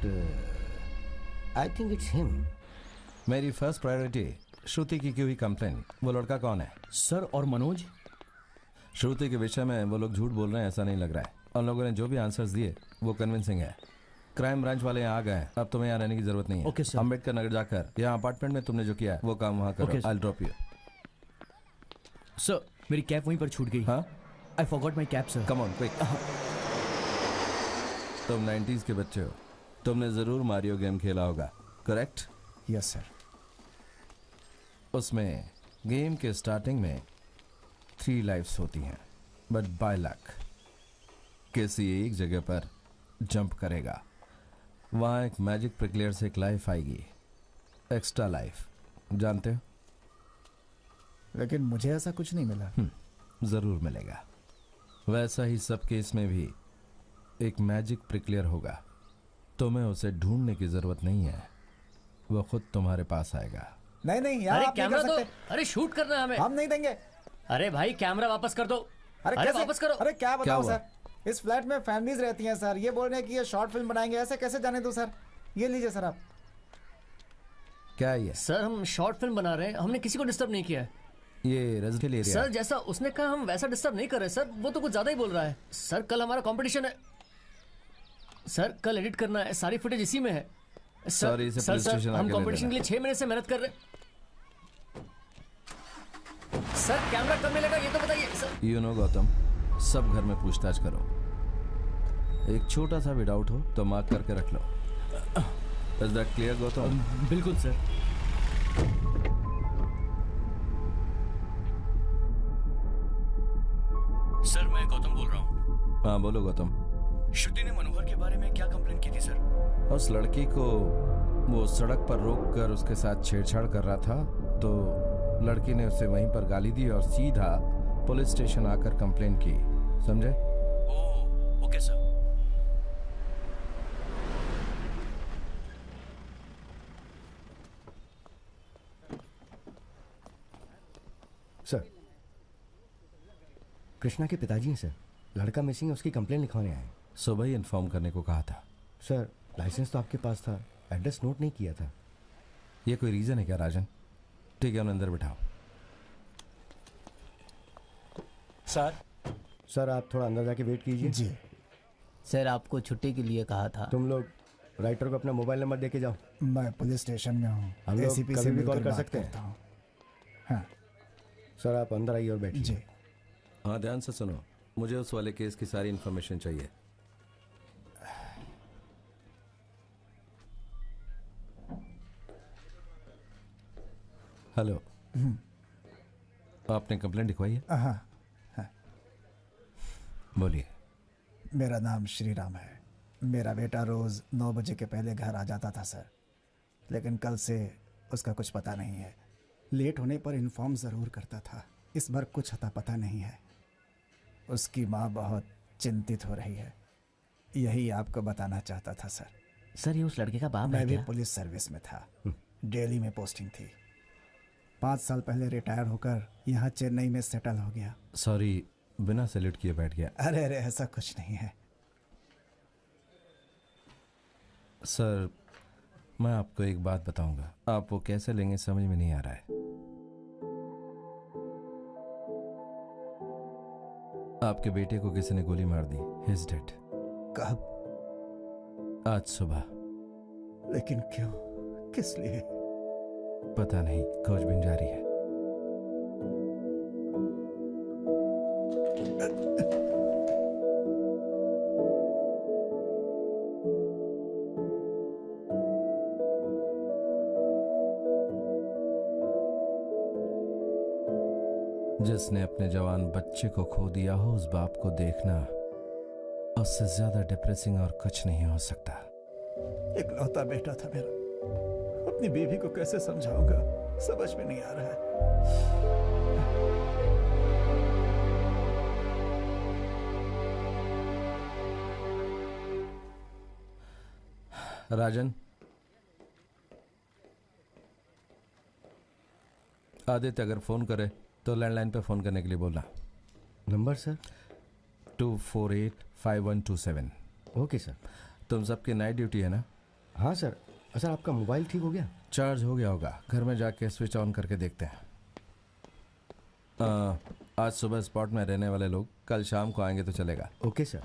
I think it's him. मेरी फर्स्ट प्रायोरिटी श्रुति की हुई कंप्लेन। वो लड़का कौन है? सर, और मनोज? श्रुति के विषय में वो लोग झूठ बोल रहे हैं ऐसा नहीं लग रहा है। उन लोगों ने जो भी आंसर्स दिए वो कन्विंसिंग है। क्राइम ब्रांच वाले यहाँ आ गए हैं, अब तुम्हें यहाँ रहने की जरूरत नहीं है। Okay, sir. अम्बेडकर नगर जाकर यहाँ अपार्टमेंट में तुमने जो किया है वो काम वहाँ करो। Okay, sir. I drop you. Sir मेरी कैप वहीं पर छूट गई। हाँ, I forgot my cap sir. Come on quick. तुम 90s के बच्चे हो, तुमने जरूर मारियो गेम खेला होगा, करेक्ट? Yes sir. उसमें गेम के स्टार्टिंग में 3 लाइफ्स होती हैं, बट बाय लक किसी एक जगह पर जंप करेगा, वहां एक मैजिक प्रिक्लेयर से एक लाइफ आएगी, एक्स्ट्रा लाइफ, जानते हो? लेकिन मुझे ऐसा कुछ नहीं मिला। जरूर मिलेगा। वैसा ही सब केस में भी एक मैजिक प्रिक्लेयर होगा, तुम्हें उसे ढूंढने की जरूरत नहीं है, वो खुद तुम्हारे पास आएगा। नहीं नहीं यार, अरे आप नहीं कैमरा कर दो, सकते। अरे शूट करना है हमें। हम नहीं देंगे। अरे भाई कैमरा वापस कर दो। अरे अरे कैसे? वापस करो। अरे क्या क्या बताओ हुआ? सर, इस फ्लैट में फैमिलीज रहती हैं सर, ये बोल रहे हैं कि ये शॉर्ट फिल्म बनाएंगे, ऐसे कैसे जाने दो सर? ये लीजिए सर आप। क्या है ये? सर हम शॉर्ट फिल्म बना रहे हैं, हमने किसी को डिस्टर्ब नहीं किया है। ये रेजिडेंशियल एरिया सर है। जैसा उसने कहा हम वैसा डिस्टर्ब नहीं कर रहे सर, वो तो कुछ ज्यादा ही बोल रहा है। सर कल हमारा कंपटीशन है सर, कल एडिट करना है, सारी फुटेज इसी में है। Sorry, इसे सर पुलिस स्टेशन हम आके ले कंपटीशन के लेना। लिए 6 महीने से मेहनत कर रहे हैं। सर कैमरा कब मिलेगा ये तो बताइए सर। यू नो गौतम, सब घर में पूछताछ करो, एक छोटा सा भी डाउट हो तो मार्क करके रख लो। Is that clear Gautam? बिल्कुल सर। सर मैं गौतम बोल रहा हूँ। हाँ बोलो गौतम। श्रुति ने मनोहर के बारे में क्या कंप्लेंट की थी सर? उस लड़की को वो सड़क पर रोक कर उसके साथ छेड़छाड़ कर रहा था, तो लड़की ने उसे वहीं पर गाली दी और सीधा पुलिस स्टेशन आकर कंप्लेन की, समझे? Oh okay sir. Sir, Krishna के पिताजी हैं सर, लड़का मिसिंग है, उसकी कंप्लेन लिखवाने आए। सुबह ही इन्फॉर्म करने को कहा था। सर लाइसेंस तो आपके पास था, एड्रेस नोट नहीं किया था। ये कोई रीजन है क्या राजन? ठीक है, उन्हें अंदर बिठाओ। सर आप थोड़ा अंदर जाके वेट कीजिए। जी सर आपको छुट्टी के लिए कहा था। तुम लोग राइटर को अपना मोबाइल नंबर दे के जाओ। मैं पुलिस स्टेशन में हूँ, हम लोग ACP कभी से भी मिलकर कॉल कर बात सकते हैं। करता हूँ। हाँ सर आप अंदर आइए और बैठिए। जी। हाँ ध्यान से सुनो, मुझे उस वाले केस की सारी इन्फॉर्मेशन चाहिए। हेलो, आपने कंप्लेंट लिखवाई है? हाँ, बोलिए। मेरा नाम श्री राम है। मेरा बेटा रोज 9 बजे के पहले घर आ जाता था सर, लेकिन कल से उसका कुछ पता नहीं है। लेट होने पर इन्फॉर्म ज़रूर करता था, इस बार कुछ अता पता नहीं है। उसकी माँ बहुत चिंतित हो रही है, यही आपको बताना चाहता था सर। सर ये उस लड़के का बाप मैं है भी क्या? पुलिस सर्विस में था, दिल्ली में पोस्टिंग थी। 5 साल पहले रिटायर होकर यहाँ चेन्नई में सेटल हो गया। सॉरी, बिना सैल्यूट किए बैठ गया। अरे अरे ऐसा कुछ नहीं है सर, मैं आपको एक बात बताऊंगा, आप वो कैसे लेंगे समझ में नहीं आ रहा है। आपके बेटे को किसी ने गोली मार दी, ही इज डेड। कब? आज सुबह। लेकिन क्यों, किस लिए? पता नहीं, खोजबीन जारी है। जिसने अपने जवान बच्चे को खो दिया हो, उस बाप को देखना उससे ज्यादा डिप्रेसिंग और कुछ नहीं हो सकता। इकलौता बेटा था मेरा, अपनी बीवी को कैसे समझाऊंगा, समझ में नहीं आ रहा है। राजन, आदित्य अगर फोन करे तो लैंडलाइन पे फोन करने के लिए बोलना। Number sir? 2485127। Okay sir. तुम सबकी नाइट ड्यूटी है ना? हाँ सर। सर आपका मोबाइल ठीक हो गया? चार्ज हो गया होगा, घर में जाके स्विच ऑन करके देखते हैं। आज सुबह स्पॉट में रहने वाले लोग कल शाम को आएंगे तो चलेगा। Okay sir.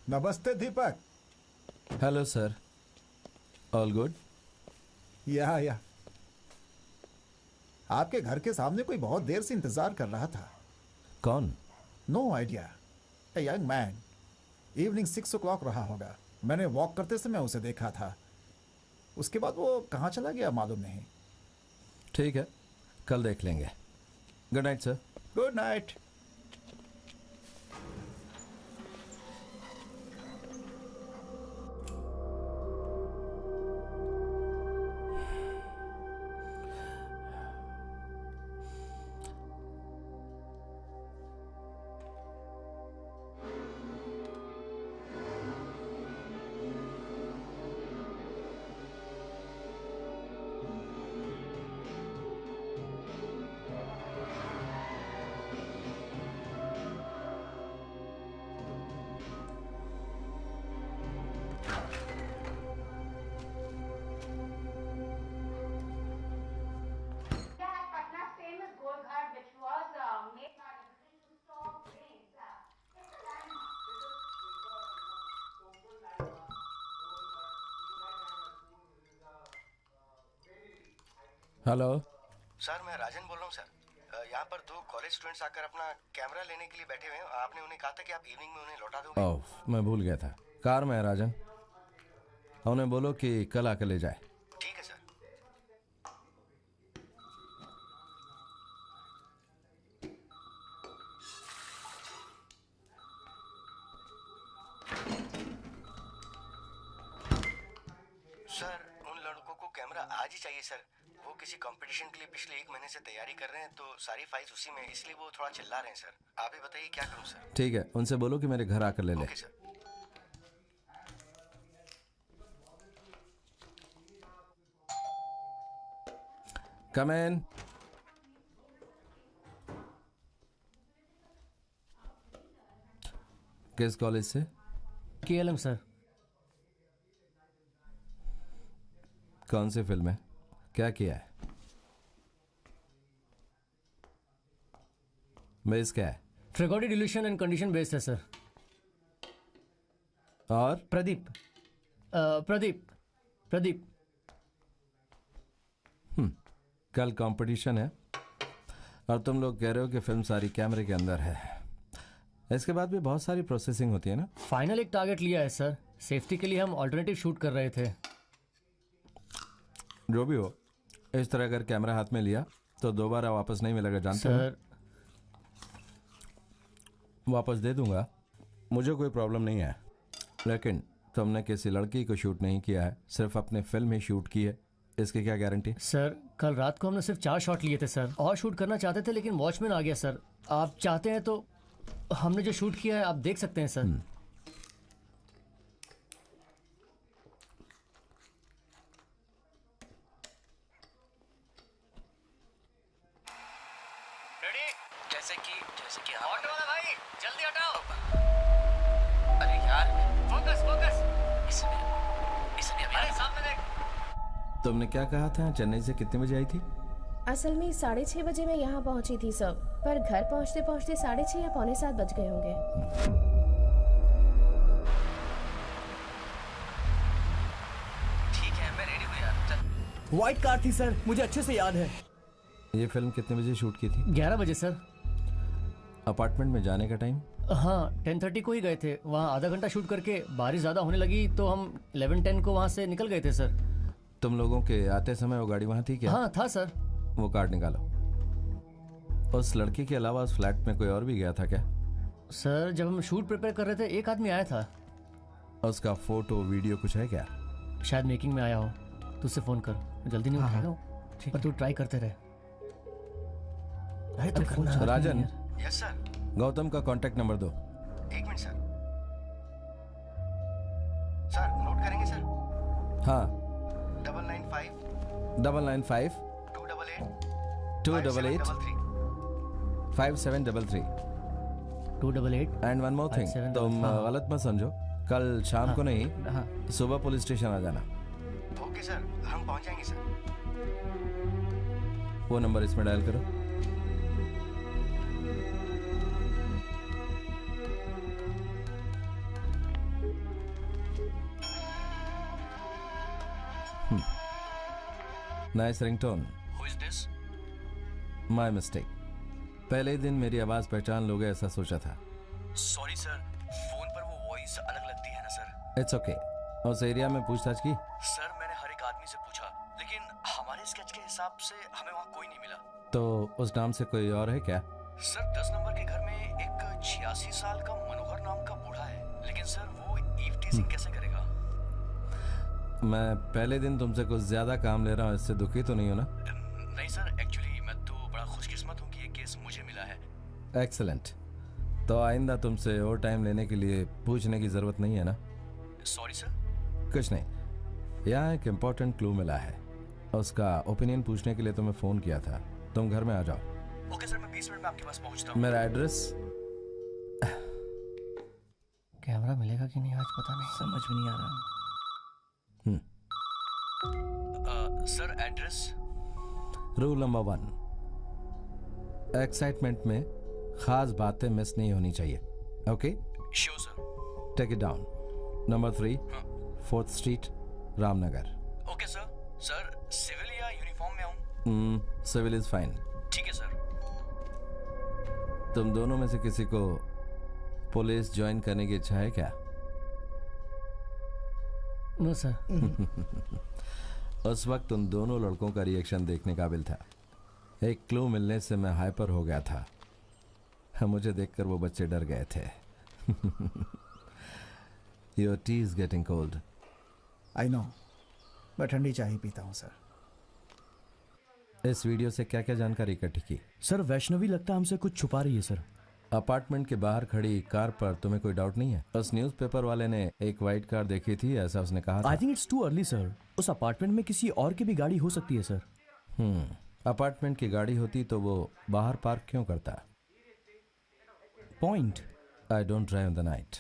नमस्ते Deepak. Hello sir, all good? या आपके घर के सामने कोई बहुत देर से इंतजार कर रहा था। कौन? No idea. A young man, evening 6 o'clock रहा होगा। मैंने वॉक करते समय उसे देखा था। उसके बाद वो कहाँ चला गया मालूम नहीं। ठीक है, कल देख लेंगे। Good night sir. Good night. Hello sir, मैं राजन बोल रहा हूँ सर। यहाँ पर 2 कॉलेज स्टूडेंट्स आकर अपना कैमरा लेने के लिए बैठे हुए हैं। आपने उन्हें कहा था कि आप इवनिंग में उन्हें लौटा दोगे। ओह, मैं भूल गया था। कार में है राजन, उन्हें बोलो कि कल आकर ले जाए। ठीक है सर। सर, उन लड़कों को कैमरा आज ही चाहिए सर। वो किसी कंपटीशन के लिए पिछले 1 महीने से तैयारी कर रहे हैं, तो सारी फाइल्स उसी में, इसलिए वो थोड़ा चिल्ला रहे हैं सर। आप ही बताइए क्या करूं सर। ठीक है, उनसे बोलो कि मेरे घर आकर ले ले। Okay sir. Come in. किस कॉलेज से? KLM sir. कौन सी फिल्म है? क्या किया है? बेस क्या है? फ्रेगोटी डिल्यूशन एंड कंडीशन बेस्ड है सर। और प्रदीप प्रदीप कल कंपटीशन है और तुम लोग कह रहे हो कि फिल्म सारी कैमरे के अंदर है। इसके बाद भी बहुत सारी प्रोसेसिंग होती है ना? फाइनल एक टारगेट लिया है सर। सेफ्टी के लिए हम ऑल्टरनेटिव शूट कर रहे थे। जो भी हो, इस तरह अगर कैमरा हाथ में लिया तो दोबारा वापस नहीं मिलेगा, जानते हो? सर वापस दे दूंगा, मुझे कोई प्रॉब्लम नहीं है, लेकिन तुमने किसी लड़की को शूट नहीं किया है, सिर्फ अपने फिल्म ही शूट की है, इसकी क्या गारंटी? सर, कल रात को हमने सिर्फ 4 शॉट लिए थे सर, और शूट करना चाहते थे लेकिन वॉचमैन आ गया सर। आप चाहते हैं तो हमने जो शूट किया है आप देख सकते हैं सर। जैसे कि आप ऑटो वाला भाई जल्दी हटाओ। अरे यार, फोकस इसने अभी अरे सामने देख। तुमने क्या कहा था? चेन्नई से कितने बजे आई थी? असल में 6:30 बजे मैं यहाँ पहुँची थी सर, पर घर पहुँचते पहुँचते 6:30 या 6:45 बज गए होंगे। ठीक है, मैं रेडी हूँ यार, चल। व्हाइट कार थी सर, मुझे अच्छे से याद है। ये फिल्म कितने बजे शूट की थी? 11 बजे सर। अपार्टमेंट में जाने का टाइम? हाँ, 10:30 को ही गए थे। वहाँ आधा घंटा शूट करके बारिश ज़्यादा होने लगी तो हम 11:10 को वहाँ से निकल गए थे सर। तुम लोगों के आते समय वो गाड़ी वहाँ थी क्या? हाँ था सर। वो कार्ड निकालो। उस लड़की के अलावा उस फ्लैट में कोई और भी गया था क्या? सर, जब हम शूट प्रिपेयर कर रहे थे एक आदमी आया था। उसका फोटो वीडियो कुछ है क्या? शायद मेकिंग में आया हो। तू उससे फोन कर, जल्दी नहीं उठाएगा वो, पर तू ट्राई करते रहे। अरे तो फोन करना। राजन, यस सर। गौतम का कांटेक्ट नंबर दो। 1 मिनट सर। सर, नोट करेंगे सर? हाँ, 995 995 288 5733 288। And one more thing, 5733। तुम हाँ। गलत मत समझो, कल शाम को नहीं, हाँ सुबह पुलिस स्टेशन आ जाना। ओके सर, हम पहुंच जाएंगे सर। वो नंबर इसमें डायल करो। Nice ringtone. Who is this? My mistake. पहले ही दिन मेरी आवाज पहचान लोगे ऐसा सोचा था। सॉरी सर, फोन पर वो वॉइस अलग लगती है ना सर। It's okay. उस एरिया में पूछताछ की? सर मैंने हर एक आदमी से पूछा, लेकिन हमारे स्केच के हिसाब से हमें वहाँ कोई नहीं मिला। तो उस नाम से कोई और है क्या? सर 10 नंबर के घर में एक 86 साल का मनोहर नाम का बूढ़ा है, लेकिन सर वो ईव टीजिंग कैसे करेगा? मैं पहले दिन तुमसे कुछ ज्यादा काम ले रहा हूँ, इससे दुखी तो नहीं हो ना? नहीं सर, एक्चुअली मैं तो बड़ा खुशकिस्मत हूँ कि ये केस मुझे मिला है। एक्सीलेंट। तो आइंदा तुमसे और टाइम लेने के लिए पूछने की जरूरत नहीं है ना? Sorry sir. कुछ नहीं, यहाँ एक इम्पोर्टेंट क्लू मिला है, उसका ओपिनियन पूछने के लिए तुम्हें फोन किया था। तुम घर में आ जाओ। ओके सर, मैं 20 मिनट में आपके पास पहुँचता हूँ। मेरा एड्रेस? कैमरा मिलेगा कि नहीं आज पता नहीं, समझ में नहीं आ रहा। Sir address? Rule number 1, excitement में खास बातें मिस नहीं होनी चाहिए। Okay? Sure sir. Take it down. Number 3, 4th street, Ramnagar. Okay sir. Sir civil या यूनिफॉर्म में आऊँ? Civil is fine. ठीक है सर। तुम दोनों में से किसी को पुलिस ज्वाइन करने की इच्छा है क्या? No sir. उस वक्त उन दोनों लड़कों का रिएक्शन देखने काबिल था। एक क्लू मिलने से मैं हाइपर हो गया था। मुझे देखकर वो बच्चे डर गए थे। Your T is getting cold. I know, मैं ठंडी चाय ही पीता हूँ सर। इस वीडियो से क्या क्या जानकारी इकट्ठी की? सर वैष्णवी लगता है हमसे कुछ छुपा रही है सर। अपार्टमेंट के बाहर खड़ी कार पर तुम्हें कोई डाउट नहीं है? उस न्यूज़पेपर वाले ने एक वाइट कार देखी थी, ऐसा उसने कहा था। I think it's too early sir. उस अपार्टमेंट में किसी और की भी गाड़ी हो सकती है सर। अपार्टमेंट की गाड़ी होती तो वो बाहर पार्क क्यों करता? Point. I don't drive in the night.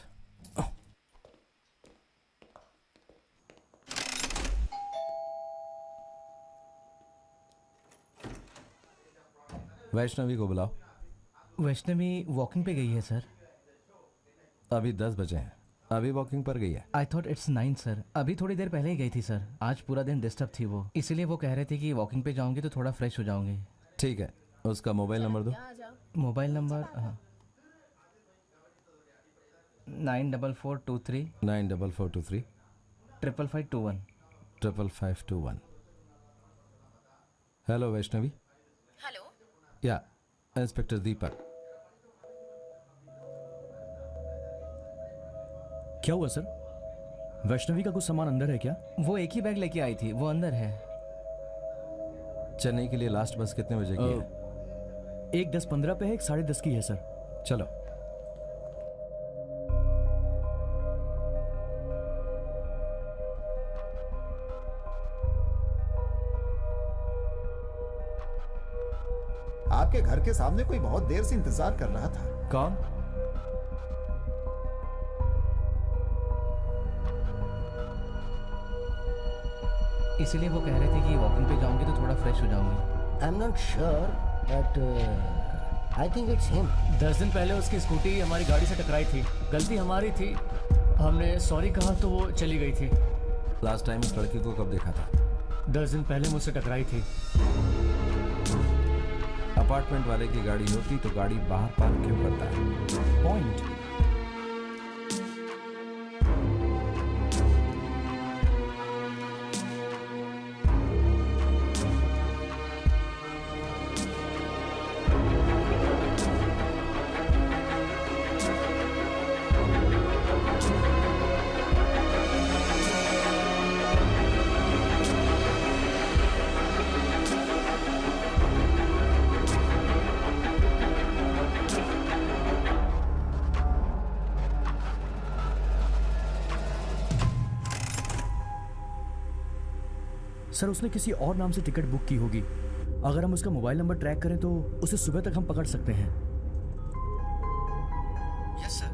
Vaishnavi को बुलाओ। वैष्णवी वॉकिंग पे गई है सर। अभी 10 बजे हैं, अभी वॉकिंग पर गई है। I thought it's 9 sir. अभी थोड़ी देर पहले ही गई थी सर। आज पूरा दिन डिस्टर्ब थी वो, इसीलिए वो कह रहे थे कि वॉकिंग पे जाऊंगी तो थोड़ा फ्रेश हो जाऊंगी। ठीक है, उसका मोबाइल नंबर दो। Mobile number 94423 94423 55521। 55521। Hello Vaishnavi. Hello. या इंस्पेक्टर दीपक। क्या हुआ सर? वैष्णवी का कुछ सामान अंदर है क्या? वो एक ही बैग लेके आई थी, वो अंदर है। चेन्नई के लिए लास्ट बस कितने बजे की है? 1:10-15 पे है, 10:30 की है सर। चलो। आपके घर के सामने कोई बहुत देर से इंतजार कर रहा था। कौन? इसीलिए वो कह रहे थे कि वॉकिंग पे जाऊंगी तो थोड़ा फ्रेश हो जाऊंगी। I'm not sure, but I think it's him. 10 दिन पहले उसकी स्कूटी हमारी गाड़ी से टकराई थी। गलती हमारी थी, हमने सॉरी कहा तो वो चली गई थी। लास्ट टाइम इस लड़की को कब देखा था? 10 दिन पहले मुझसे टकराई थी। अपार्टमेंट वाले की गाड़ी होती तो गाड़ी बाहर पार्क क्यों करता है? पॉइंट। सर उसने किसी और नाम से टिकट बुक की होगी। अगर हम उसका मोबाइल नंबर ट्रैक करें तो उसे सुबह तक हम पकड़ सकते हैं। Yes sir.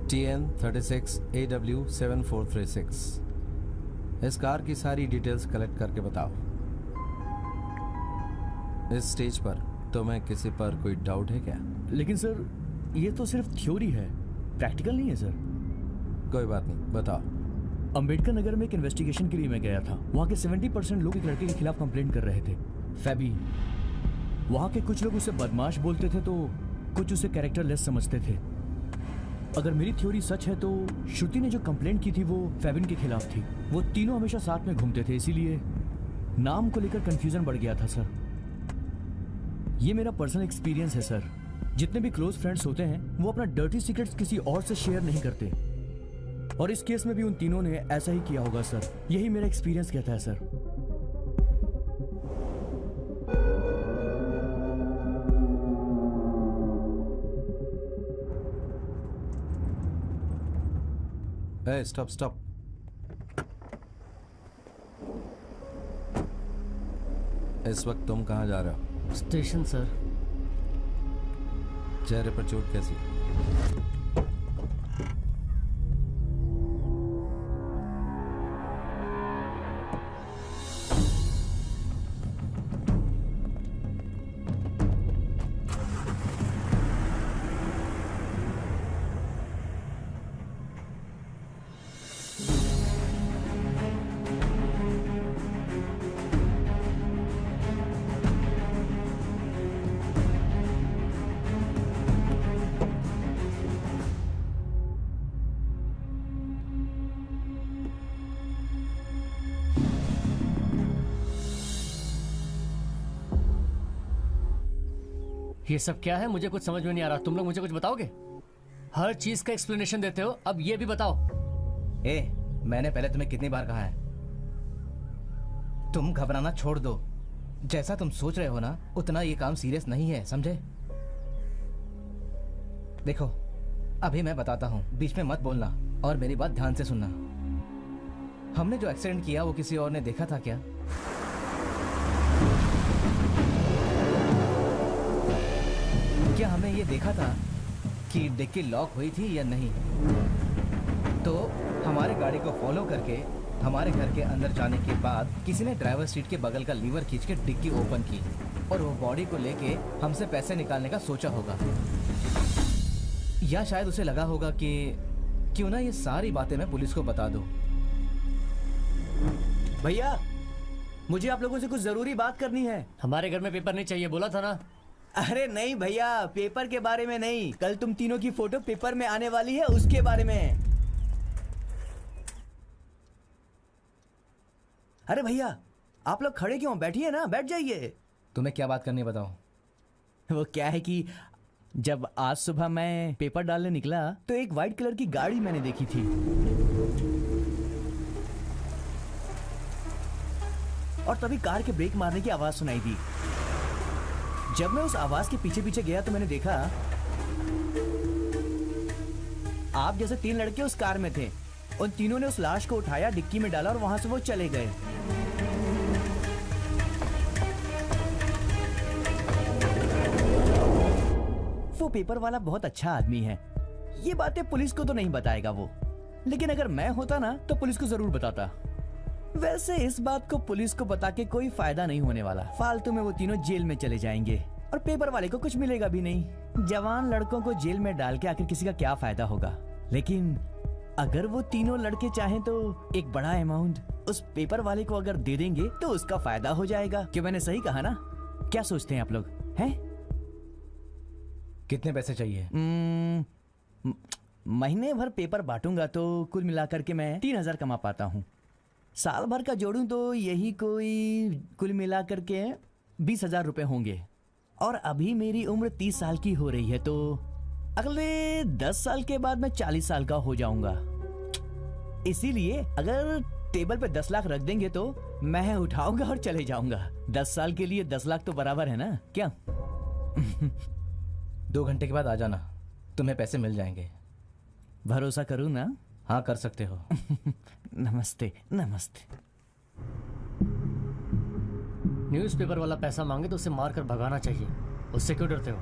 TN 36 AW 7436। इस कार की सारी डिटेल्स कलेक्ट करके बताओ। इस स्टेज पर तुम्हें किसी पर कोई डाउट है क्या? लेकिन सर ये तो सिर्फ थ्योरी है, प्रैक्टिकल नहीं है सर। कोई बात नहीं, बताओ। अंबेडकर नगर में एक इन्वेस्टिगेशन के लिए मैं गया था। वहाँ के 70% लोग एक लड़के के खिलाफ कंप्लेंट कर रहे थे, फैबी। वहाँ के कुछ लोग उसे बदमाश बोलते थे तो कुछ उसे कैरेक्टरलेस समझते थे। अगर मेरी थ्योरी सच है तो श्रुति ने जो कंप्लेंट की थी वो फैबिन के खिलाफ थी। वो तीनों हमेशा साथ में घूमते थे, इसीलिए नाम को लेकर कंफ्यूजन बढ़ गया था सर। ये मेरा पर्सनल एक्सपीरियंस है सर। जितने भी क्लोज फ्रेंड्स होते हैं वो अपना डर्टी सीक्रेट्स किसी और से शेयर नहीं करते, और इस केस में भी उन तीनों ने ऐसा ही किया होगा सर। यही मेरा एक्सपीरियंस कहता है सर। Stop stop. इस वक्त तुम कहाँ जा रहे हो? Station sir. चेहरे पर चोट कैसी? ये सब क्या है? मुझे कुछ समझ में नहीं आ रहा। तुम लोग मुझे कुछ बताओगे? हर चीज का एक्सप्लेनेशन देते हो, अब ये भी बताओ। मैंने पहले तुम्हें कितनी बार कहा है, तुम घबराना छोड़ दो। जैसा तुम सोच रहे हो ना, उतना ये काम सीरियस नहीं है, समझे? देखो, अभी मैं बताता हूँ, बीच में मत बोलना और मेरी बात ध्यान से सुनना। हमने जो एक्सीडेंट किया वो किसी और ने देखा था क्या? क्या हमें ये देखा था कि डिक्की लॉक हुई थी या नहीं? तो हमारे गाड़ी को फॉलो करके हमारे घर के अंदर जाने के बाद किसी ने ड्राइवर सीट के बगल का लीवर खींच के डिक्की ओपन की और वो बॉडी को लेके हमसे पैसे निकालने का सोचा होगा, या शायद उसे लगा होगा कि क्यों ना ये सारी बातें मैं पुलिस को बता दूं। भैया, मुझे आप लोगों से कुछ जरूरी बात करनी है। हमारे घर में पेपर नहीं चाहिए, बोला था ना। अरे नहीं भैया, पेपर के बारे में नहीं, कल तुम तीनों की फोटो पेपर में आने वाली है, उसके बारे में। अरे भैया, आप लोग खड़े क्यों? बैठिए ना, बैठ जाइए। तुम्हें क्या बात करनी है बताओ। वो क्या है कि जब आज सुबह मैं पेपर डालने निकला तो एक वाइट कलर की गाड़ी मैंने देखी थी, और तभी कार के ब्रेक मारने की आवाज सुनाई दी। जब मैं उस आवाज के पीछे पीछे गया तो मैंने देखा आप जैसे 3 लड़के उस कार में थे। उन तीनों ने उस लाश को उठाया, डिक्की में डाला और वहां से वो चले गए। वो पेपर वाला बहुत अच्छा आदमी है। ये बातें पुलिस को तो नहीं बताएगा वो, लेकिन अगर मैं होता ना तो पुलिस को जरूर बताता। वैसे इस बात को पुलिस को बता के कोई फायदा नहीं होने वाला। फालतू में वो तीनों जेल में चले जाएंगे और पेपर वाले को कुछ मिलेगा भी नहीं। जवान लड़कों को जेल में डाल के आखिर किसी का क्या फायदा होगा। लेकिन अगर वो तीनों लड़के चाहें तो एक बड़ा अमाउंट उस पेपर वाले को अगर दे देंगे तो उसका फायदा हो जाएगा। कि मैंने सही कहा ना? क्या सोचते हैं आप लोग? हैं? कितने पैसे चाहिए? महीने भर पेपर बांटूंगा तो कुल मिलाकर के मैं 3000 कमा पाता हूँ। साल भर का जोड़ूं तो यही कोई कुल मिलाकर के 20,000 रुपए होंगे। और अभी मेरी उम्र 30 साल की हो रही है, तो अगले 10 साल के बाद मैं 40 साल का हो जाऊंगा। इसीलिए अगर टेबल पे 10 लाख रख देंगे तो मैं उठाऊंगा और चले जाऊंगा। 10 साल के लिए 10 लाख तो बराबर है ना? क्या? 2 घंटे के बाद आ जाना, तुम्हें पैसे मिल जाएंगे। भरोसा करूं ना? हाँ, कर सकते हो। नमस्ते। नमस्ते। न्यूज़पेपर वाला पैसा मांगे तो उसे मार कर भगाना चाहिए। उससे क्यों डरते हो?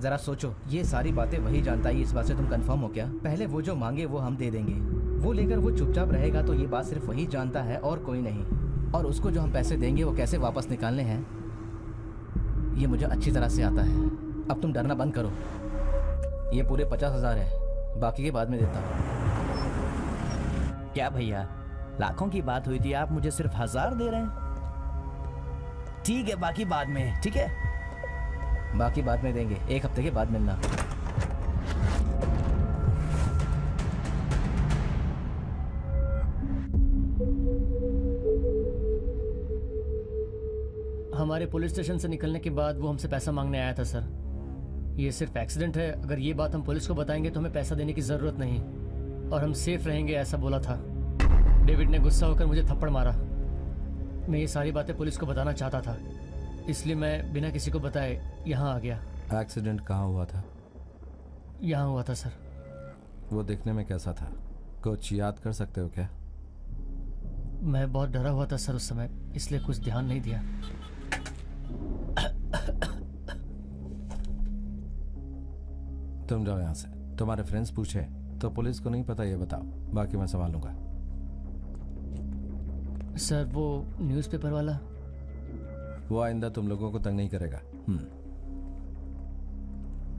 जरा सोचो, ये सारी बातें वही जानता है, इस बात से तुम कंफर्म हो क्या? पहले वो जो मांगे वो हम दे देंगे, वो लेकर वो चुपचाप रहेगा, तो ये बात सिर्फ वही जानता है और कोई नहीं। और उसको जो हम पैसे देंगे वो कैसे वापस निकालने हैं ये मुझे अच्छी तरह से आता है। अब तुम डरना बंद करो। ये पूरे 50,000 है, बाकी के बाद में देता हूँ। क्या भैया, लाखों की बात हुई थी, आप मुझे सिर्फ 1000 दे रहे हैं। ठीक है, बाकी बाद में। ठीक है, बाकी बाद में देंगे, 1 हफ्ते के बाद मिलना। हमारे पुलिस स्टेशन से निकलने के बाद वो हमसे पैसा मांगने आया था सर। ये सिर्फ एक्सीडेंट है, अगर ये बात हम पुलिस को बताएंगे तो हमें पैसा देने की ज़रूरत नहीं और हम सेफ रहेंगे, ऐसा बोला था। डेविड ने गुस्सा होकर मुझे थप्पड़ मारा। मैं ये सारी बातें पुलिस को बताना चाहता था, इसलिए मैं बिना किसी को बताए यहाँ आ गया। एक्सीडेंट कहाँ हुआ था? यहाँ हुआ था सर। वो दिखने में कैसा था, कुछ याद कर सकते हो क्या? मैं बहुत डरा हुआ था सर उस समय, इसलिए कुछ ध्यान नहीं दिया। तुम जाओ यहाँ से। तुम्हारे फ्रेंड्स पूछे तो पुलिस को नहीं पता, ये बताओ, बाकी मैं संभालूंगा। सर वो न्यूज़पेपर वाला, वो आइंदा तुम लोगों को तंग नहीं करेगा।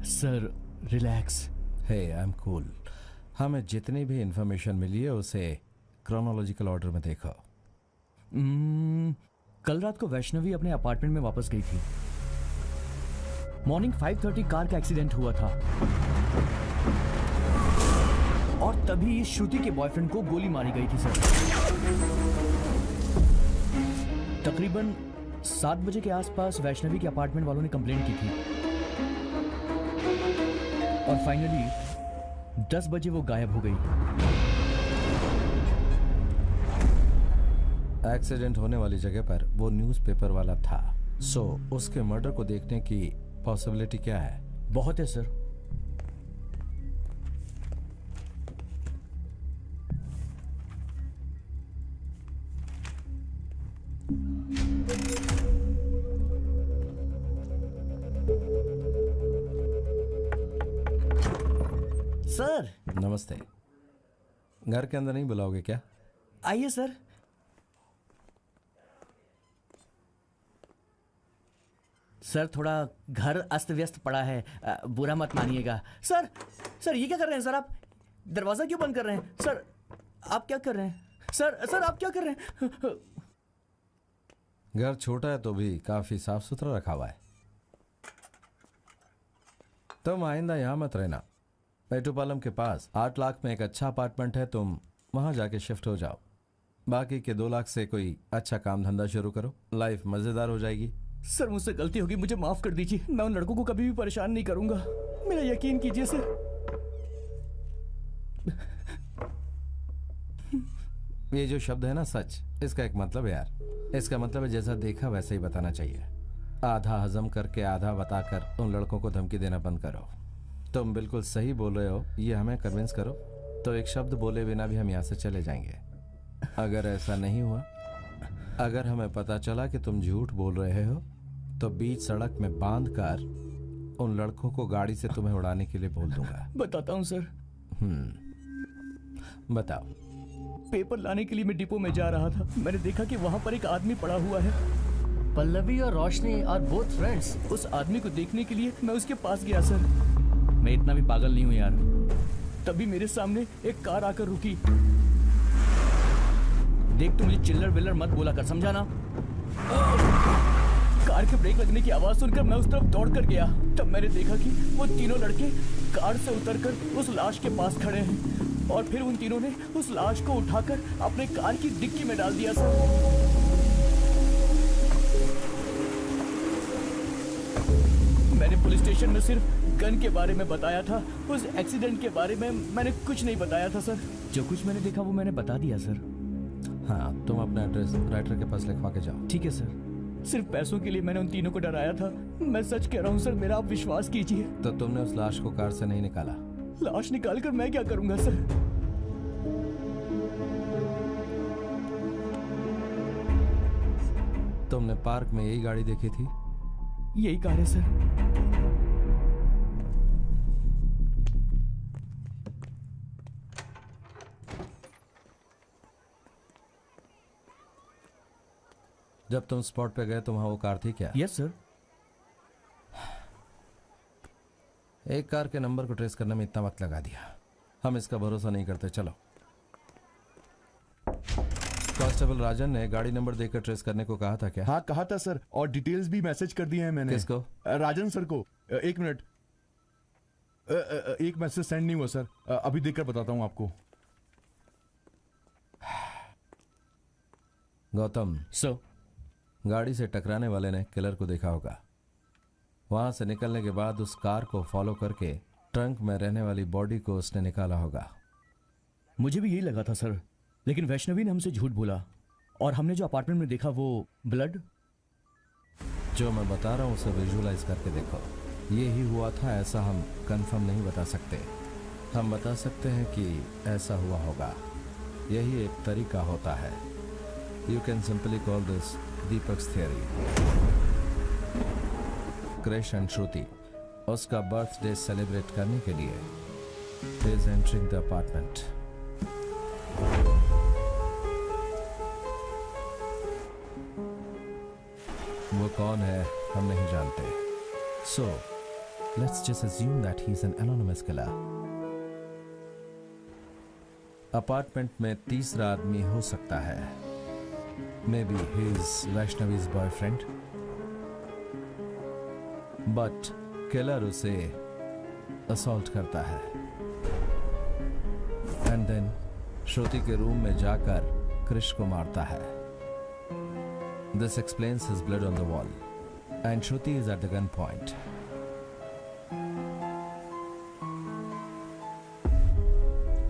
Sir relax. Hey, I am cool. हमें जितनी भी इंफॉर्मेशन मिली है उसे क्रोनोलॉजिकल ऑर्डर में देखो। कल रात को वैष्णवी अपने अपार्टमेंट में वापस गई थी। मॉर्निंग 5:30 कार का एक्सीडेंट हुआ था और तभी श्रुति के बॉयफ्रेंड को गोली मारी गई थी सर। तकरीबन 7 बजे के आसपास वैष्णवी के अपार्टमेंट वालों ने कंप्लेंट की थी और फाइनली 10 बजे वो गायब हो गई। एक्सीडेंट होने वाली जगह पर वो न्यूज़पेपर वाला था, सो उसके मर्डर को देखने की पॉसिबिलिटी क्या है? बहुत है सर। सर नमस्ते। घर के अंदर नहीं बुलाओगे क्या? आइए सर। सर थोड़ा घर अस्त व्यस्त पड़ा है, बुरा मत मानिएगा। सर सर ये क्या कर रहे हैं सर? आप दरवाजा क्यों बंद कर रहे हैं? सर आप क्या कर रहे हैं? सर आप क्या कर रहे हैं? घर छोटा है तो भी काफी साफ सुथरा रखा हुआ है। तुम आइंदा यहां मत रहना। पेटूपालम के पास 8 लाख में एक अच्छा अपार्टमेंट है, तुम वहां जाके शिफ्ट हो जाओ। बाकी के 2 लाख से कोई अच्छा काम धंधा शुरू करो, लाइफ मजेदार हो जाएगी। सर मुझसे गलती होगी, मुझे माफ कर दीजिए। मैं उन लड़कों को कभी भी परेशान नहीं करूंगा, मेरा यकीन कीजिए सर। ये जो शब्द है ना सच, इसका एक मतलब है यार। इसका मतलब है जैसा देखा वैसा ही बताना चाहिए। आधा हजम करके आधा बताकर उन लड़कों को धमकी देना बंद करो। तुम बिल्कुल सही बोल रहे हो, ये हमें कन्विंस करो तो एक शब्द बोले बिना भी हम यहाँ से चले जाएंगे। अगर ऐसा नहीं हुआ, अगर हमें पता चला कि तुम झूठ बोल रहे हो, तो बीच सड़क में बांध कर उन लड़कों को गाड़ी से तुम्हें उड़ाने के लिए बोल दूंगा। बताता हूँ सर। बताओ। पेपर लाने के लिए मैं डिपो में जा रहा था, मैंने देखा कि वहां पर एक आदमी पड़ा हुआ है। पल्लवी और रोशनी आर बोथ फ्रेंड्स। उस आदमी को देखने के लिए मैं उसके पास गया सर। मैं इतना भी पागल नहीं हूं यार। तभी मेरे सामने एक कार आकर रुकी। देख तू मुझे चिल्लर विल्लर मत बोला कर, समझा ना? कार के ब्रेक लगने की आवाज सुनकर मैं उस तरफ दौड़ कर गया। तब मैंने देखा कि वो तीनों लड़के कार से उतरकर उस लाश के पास खड़े हैं और फिर उन तीनों ने उस लाश को उठाकर अपने कार की डिक्की में डाल दिया सर। मैंने पुलिस स्टेशन में सिर्फ गन के बारे में बताया था, उस एक्सीडेंट के बारे में मैंने कुछ नहीं बताया था सर। जो कुछ मैंने देखा वो मैंने बता दिया सर। हाँ, तुम अपना एड्रेस राइटर के पास लिखवा के जाओ। ठीक है सर। सिर्फ पैसों के लिए मैंने उन तीनों को डराया था। मैं सच कह रहा हूँ सर, मेरा आप विश्वास कीजिए। तो तुमने उस लाश को कार से नहीं निकाला? लाश निकालकर मैं क्या करूंगा सर? तुमने पार्क में यही गाड़ी देखी थी? यही कार है सर। जब तुम स्पॉट पे गए तो वहां वो कार थी क्या? Yes sir. एक कार के नंबर को ट्रेस करने में इतना वक्त लगा दिया, हम इसका भरोसा नहीं करते। चलो। कांस्टेबल राजन ने गाड़ी नंबर देकर ट्रेस करने को कहा था क्या? हाँ कहा था सर, और डिटेल्स भी मैसेज कर दिए हैं मैंने। किसको? राजन सर को। एक मिनट, एक मैसेज सेंड नहीं हुआ सर, अभी देखकर बताता हूँ आपको। गौतम सर, गाड़ी से टकराने वाले ने किलर को देखा होगा। वहां से निकलने के बाद उस कार को फॉलो करके ट्रंक में रहने वाली बॉडी को उसने निकाला होगा। मुझे भी यही लगा था सर, लेकिन वैष्णवी ने हमसे झूठ बोला और हमने जो अपार्टमेंट में देखा वो ब्लड। जो मैं बता रहा हूं उसे विजुअलाइज करके देखो। ये ही हुआ था ऐसा हम कंफर्म नहीं बता सकते। हम बता सकते हैं कि ऐसा हुआ होगा। यही एक तरीका होता है। You can simply call this Deepak's theory. Krish and Shruti उसका बर्थडे सेलिब्रेट करने के लिए इज एंटरिंग द अपार्टमेंट। वो कौन है हम नहीं जानते। So let's just assume that he is an anonymous killer. Apartment में तीसरा आदमी हो सकता है। Maybe he is Vaishnavi's boyfriend, but killer उसे असॉल्ट करता है एंड देन श्रुति के रूम में जाकर क्रिश को मारता है। This explains his blood on the wall, and Shruti is at the gun point.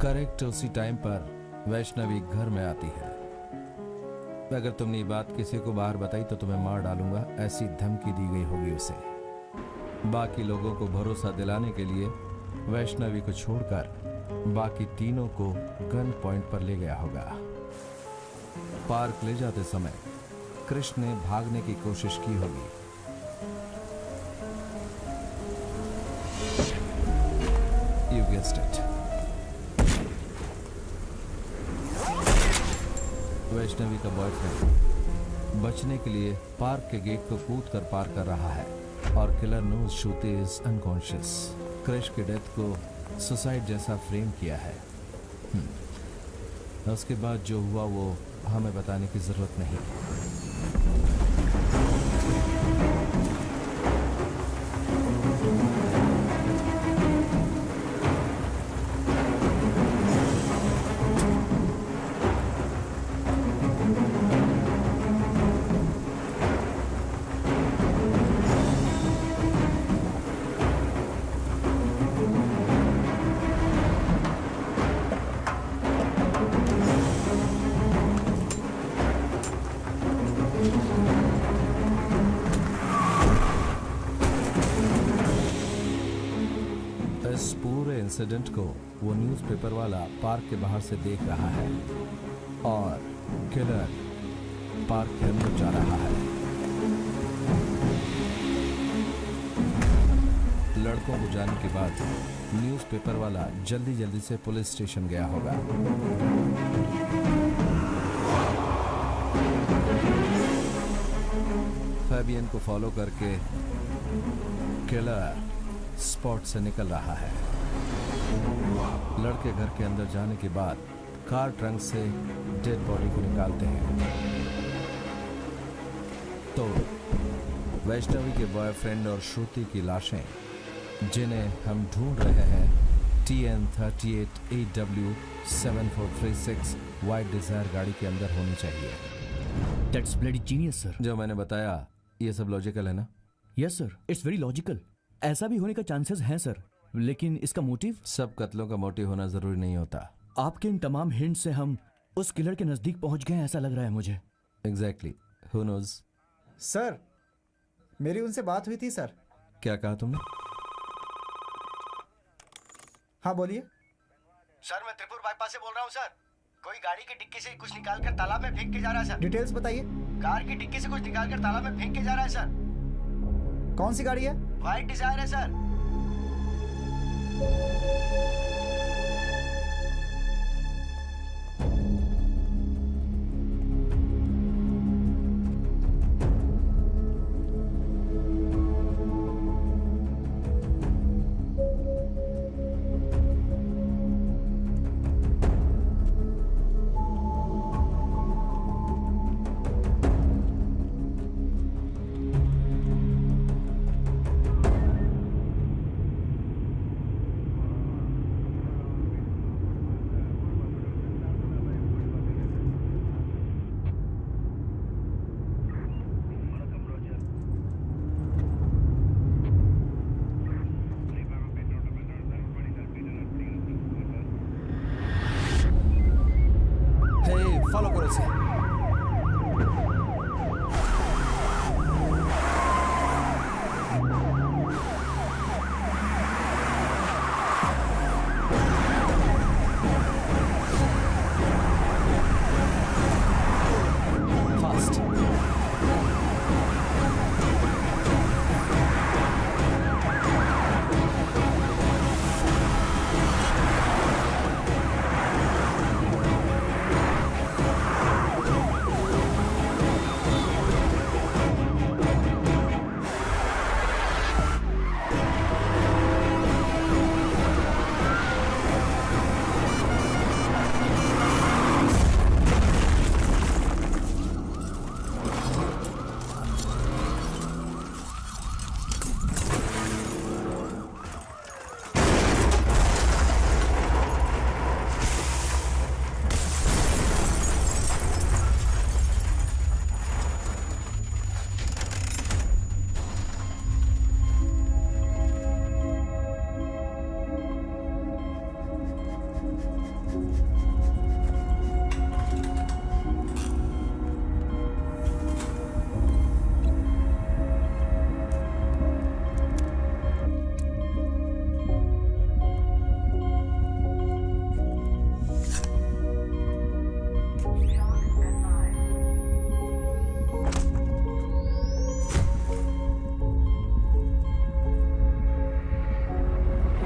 Correct उसी टाइम पर वैष्णवी घर में आती है। अगर तुमने ये बात किसी को बाहर बताई तो तुम्हें मार डालूंगा, ऐसी धमकी दी गई होगी उसे। बाकी लोगों को भरोसा दिलाने के लिए वैष्णवी को छोड़कर बाकी तीनों को गन पॉइंट पर ले गया होगा। पार्क ले जाते समय कृष्ण ने भागने की कोशिश की होगी। You guessed it. वैष्णवी का बॉयफ्रेंड बचने के लिए पार्क के गेट को कूद कर पार कर रहा है और killer knows Shruti is unconscious. Krish की डेथ को सुसाइड जैसा फ्रेम किया है। उसके बाद जो हुआ वो हमें बताने की जरूरत नहीं। इंसिडेंट को वो न्यूज़पेपर वाला पार्क के बाहर से देख रहा है और किलर पार्क के अंदर जा रहा है। लड़कों को जाने के बाद न्यूज़पेपर वाला जल्दी जल्दी से पुलिस स्टेशन गया होगा। फैबियन को फॉलो करके किलर स्पॉट से निकल रहा है। लड़के घर के अंदर जाने के बाद कार ट्रंक से डेड बॉडी को निकालते हैं तो वैष्णवी के बॉयफ्रेंड और श्रुति की लाशें, जिन्हें हम ढूंढ रहे हैं, TN38 AW 7436 वाइट डिजायर गाड़ी के अंदर होनी चाहिए। That's bloody genius, sir. जो मैंने बताया ये सब लॉजिकल है ना? Yes, sir. It's very logical. ऐसा भी होने का चांसेस हैं सर, लेकिन इसका मोटिव? सब कत्लों का मोटिव होना जरूरी नहीं होता। आपके इन तमाम हिंट से हम उस किलर के नजदीक पहुंच गए ऐसा लग रहा है मुझे। Exactly, who knows. सर, मेरी उनसे बात हुई थी सर। क्या कहा तुमने? हाँ बोलिए। सर मैं त्रिपुर बाईपास से बोल रहा हूँ सर। कोई गाड़ी की डिक्की से कुछ निकाल कर तालाब में फेंक के जा रहा है सर। डिटेल्स बताइए। कार की डिक्की से कुछ निकाल कर तालाब में फेंक के जा रहा है सर। कौन सी गाड़ी है? वाइट डिजायर है सर। से।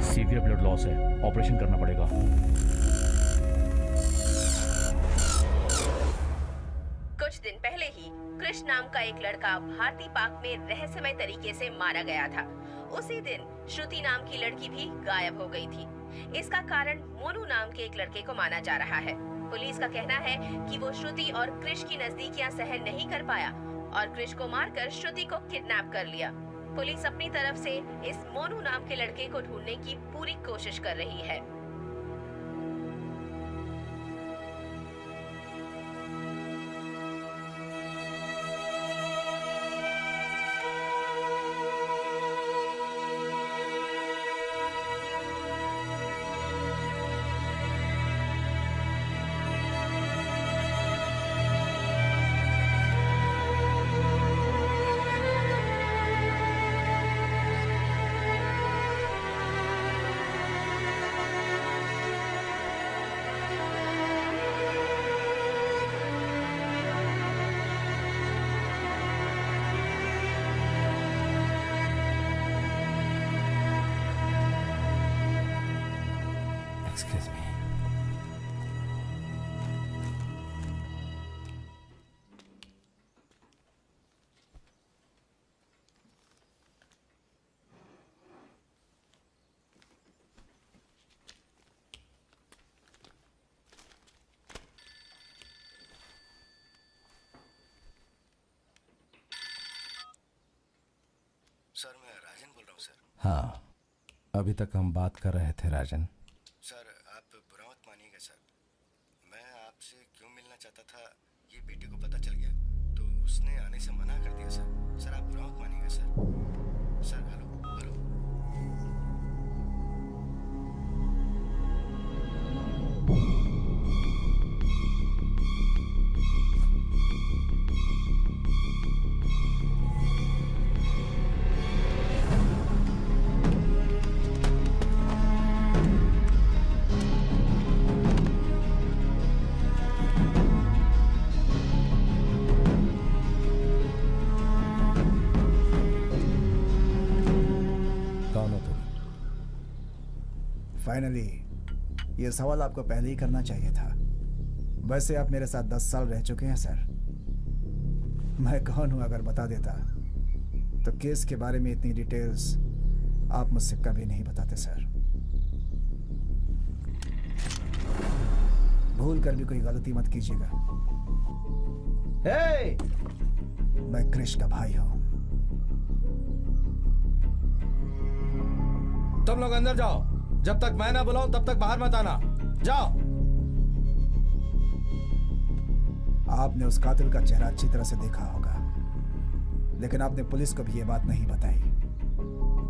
सीवियर ब्लड लॉस है, ऑपरेशन करना पड़ेगा। कुछ दिन पहले ही कृष्ण नाम का एक लड़का भारतीय पाक में रहस्यमय तरीके से मारा गया था। उसी दिन श्रुति नाम की लड़की भी गायब हो गई थी। इसका कारण मोनू नाम के एक लड़के को माना जा रहा है। पुलिस का कहना है कि वो श्रुति और कृष की नजदीकियां सहन नहीं कर पाया और कृष को मारकर श्रुति को किडनैप कर लिया। पुलिस अपनी तरफ से इस मोनू नाम के लड़के को ढूंढने की पूरी कोशिश कर रही है। Excuse me. सर मैं राजन बोल रहा हूँ सर। हाँ, अभी तक हम बात कर रहे थे राजन। सर आप बुरा मत मानिएगा सर, मैं आपसे क्यों मिलना चाहता था ये बेटे को पता चल गया तो उसने आने से मना कर दिया सर। सर आप बुरा मत मानिएगा sir. Sir hello hello. Finally ये सवाल आपको पहले ही करना चाहिए था। वैसे आप मेरे साथ 10 साल रह चुके हैं सर। मैं कौन हूं अगर बता देता तो केस के बारे में इतनी डिटेल्स आप मुझसे कभी नहीं बताते सर। भूल कर भी कोई गलती मत कीजिएगा। hey! मैं कृष का भाई हूं। तुम लोग अंदर जाओ, जब तक मैं ना बुलाऊं तब तक बाहर मत आना। जाओ। आपने उस कातिल का चेहरा अच्छी तरह से देखा होगा, लेकिन आपने पुलिस को भी ये बात नहीं बताई।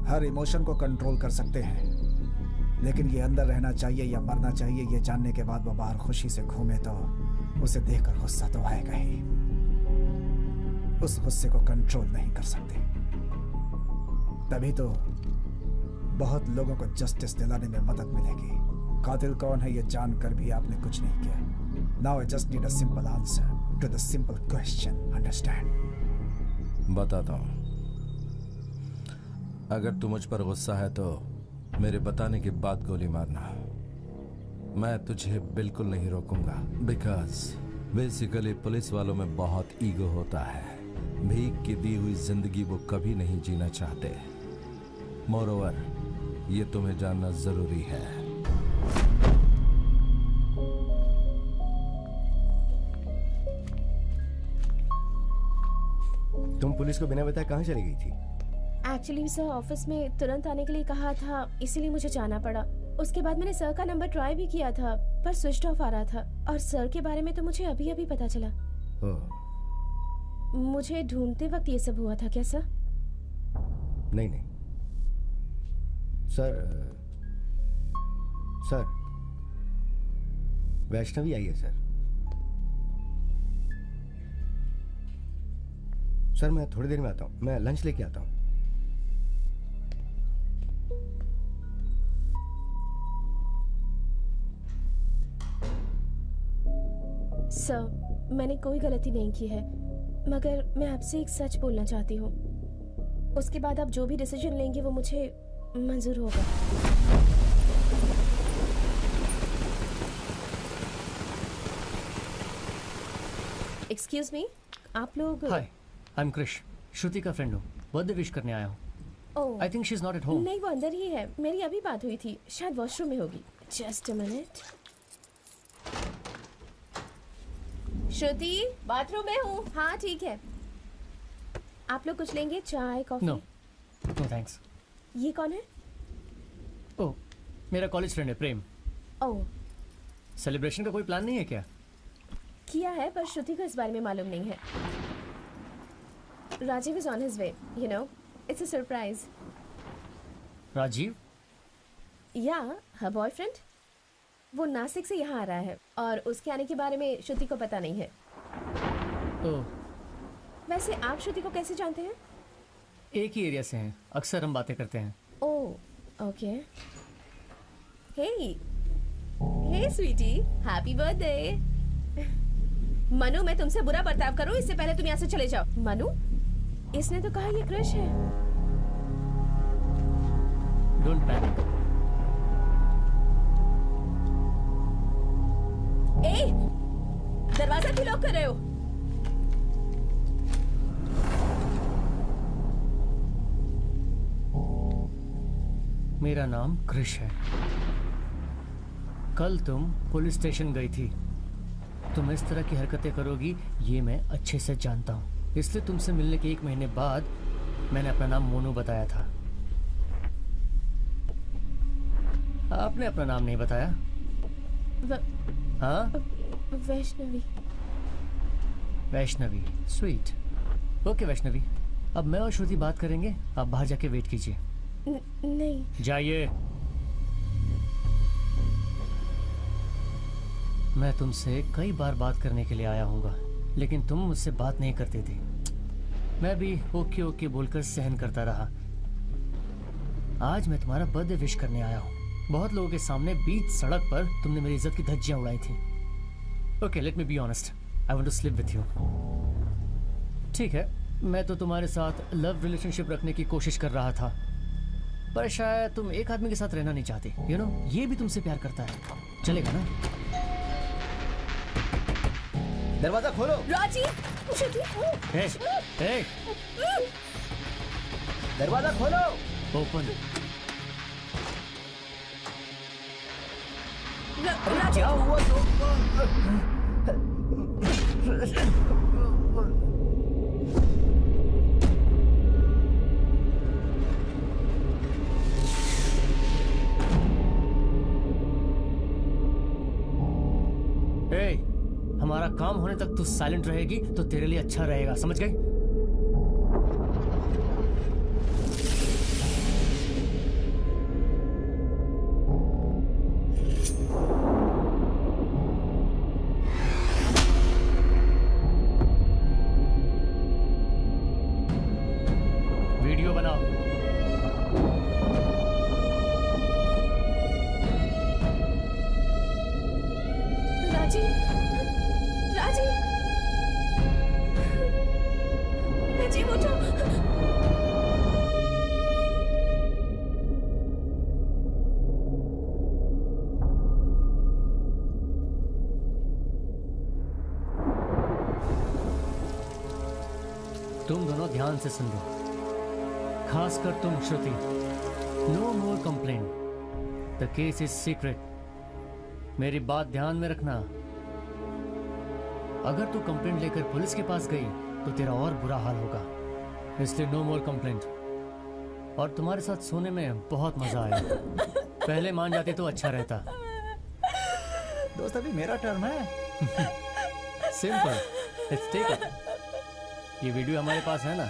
हर इमोशन को कंट्रोल कर सकते हैं, लेकिन ये अंदर रहना चाहिए या मरना चाहिए ये जानने के बाद वो बाहर खुशी से घूमे तो उसे देखकर गुस्सा तो आएगा ही। उस गुस्से को कंट्रोल नहीं कर सकते, तभी तो बहुत लोगों को जस्टिस दिलाने में मदद मिलेगी। कातिल कौन है ये जानकर भी आपने कुछ नहीं किया। Now I just need a simple answer to the simple question, understand? बताता हूं। अगर तू मुझ पर गुस्सा है तो मेरे बताने के बाद गोली मारना। मैं तुझे बिल्कुल नहीं रोकूंगा, बिकॉज बेसिकली पुलिस वालों में बहुत ईगो होता है। भीख की दी हुई जिंदगी वो कभी नहीं जीना चाहते। मोरोवर, ये तुम्हें जानना जरूरी है। तुम पुलिस को बिना बताए कहाँ चली गई थी? एक्चुअली सर ऑफिस में तुरंत आने के लिए कहा था, इसीलिए मुझे जाना पड़ा। उसके बाद मैंने सर का नंबर ट्राई भी किया था, पर स्विच ऑफ आ रहा था। और सर के बारे में तो मुझे अभी अभी पता चला। मुझे ढूंढते वक्त ये सब हुआ था क्या सर? नहीं नहीं सर, वैष्णवी आई है सर। सर मैं थोड़ी देर में आता हूँ, मैं लंच लेके आता हूँ। सर मैंने कोई गलती नहीं की है, मगर मैं आपसे एक सच बोलना चाहती हूँ। उसके बाद आप जो भी डिसीजन लेंगे वो मुझे मंजूर होगा। एक्सक्यूज मी, आप लोग? हाय, आई एम क्रिश, श्रुति का फ्रेंड हूँ। बर्थडे विश करने आया हूँ। Oh, I think she is not at home. नहीं, वो अंदर ही है। मेरी अभी बात हुई थी, शायद वॉशरूम में होगी। Just a minute. Shruti, bathroom में हूँ। हाँ ठीक है। आप लोग कुछ लेंगे? चाय, कॉफी? No thanks. ये कौन है? ओह, मेरा कॉलेज फ्रेंड है प्रेम। ओह, सेलिब्रेशन का कोई प्लान नहीं है क्या? किया है, पर श्रुति को इस बारे में मालूम नहीं है। Rajiv is on his way, you know, it's a surprise. Rajiv? Yeah, her boyfriend. वो नासिक से यहाँ आ रहा है और उसके आने के बारे में श्रुति को पता नहीं है। ओह, वैसे आप श्रुति को कैसे जानते हैं? एक ही एरिया से हैं, अक्सर हम बातें करते हैं। ओह, ओके। हे स्वीटी, हैप्पी बर्थडे। मनु, मैं तुमसे बुरा बर्ताव करूं इससे पहले तुम यहाँ से चले जाओ। मनु, इसने तो कहा ये क्रश है। Don't panic. ए, दरवाजा क्यों लॉक कर रहे हो? मेरा नाम क्रिश है। कल तुम पुलिस स्टेशन गई थी। तुम इस तरह की हरकतें करोगी ये मैं अच्छे से जानता हूँ, इसलिए तुमसे मिलने के 1 महीने बाद मैंने अपना नाम मोनू बताया था। आपने अपना नाम नहीं बताया। हाँ, वैष्णवी। वैष्णवी, स्वीट। ओके वैष्णवी, अब मैं और श्रुति बात करेंगे, आप बाहर जाके वेट कीजिए। नहीं, जाइए। मैं तुमसे कई बार बात करने के लिए आया हूँगा, लेकिन तुम मुझसे बात नहीं करती थी। मैं भी ओके ओके बोलकर सहन करता रहा। आज मैं तुम्हारा बर्थडे विश करने आया हूँ। बहुत लोगों के सामने बीच सड़क पर तुमने मेरी इज्जत की धज्जियां उड़ाई थी। Okay, let me be honest, I want to sleep with you. ठीक है, मैं तो तुम्हारे साथ लव रिलेशनशिप रखने की कोशिश कर रहा था, पर शायद तुम एक आदमी के साथ रहना नहीं चाहती। यू नो, ये भी तुमसे प्यार करता है। चलेगा ना? दरवाजा खोलो। राजीव, दरवाजा खोलो। ओपन। क्या हुआ हमारा काम होने तक तू साइलेंट रहेगी तो तेरे लिए अच्छा रहेगा, समझ गई? राजीव, राजीव, राजीव उठो। तुम दोनों ध्यान से सुन लो, खासकर तुम Shruti. No more complaint, the case is secret. मेरी बात ध्यान में रखना। अगर तू कंप्लेंट लेकर पुलिस के पास गई तो तेरा और बुरा हाल होगा, इसलिए नो मोर कंप्लेंट। और तुम्हारे साथ सोने में बहुत मजा आया। पहले मान जाते तो अच्छा रहता। दोस्त अभी मेरा टर्न है। Simple, let's take it. ये वीडियो हमारे पास है ना?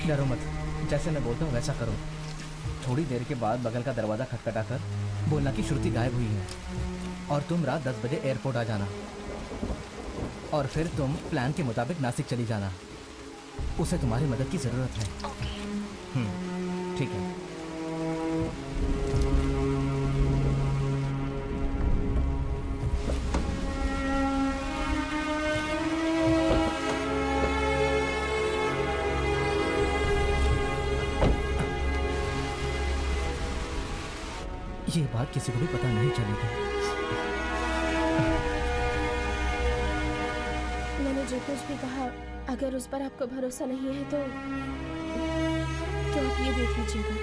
डरो मत, जैसे मैं बोलता हूँ वैसा करो। थोड़ी देर के बाद बगल का दरवाज़ा खटखटाकर बोलना कि श्रुति गायब हुई है और तुम रात 10 बजे एयरपोर्ट आ जाना और फिर तुम प्लान के मुताबिक नासिक चली जाना। उसे तुम्हारी मदद की ज़रूरत है। ठीक है। ये बात किसी को भी पता नहीं चलेगी। मैंने जो कुछ भी कहा, अगर उस पर आपको भरोसा नहीं है तो आप ये देख लीजिएगा।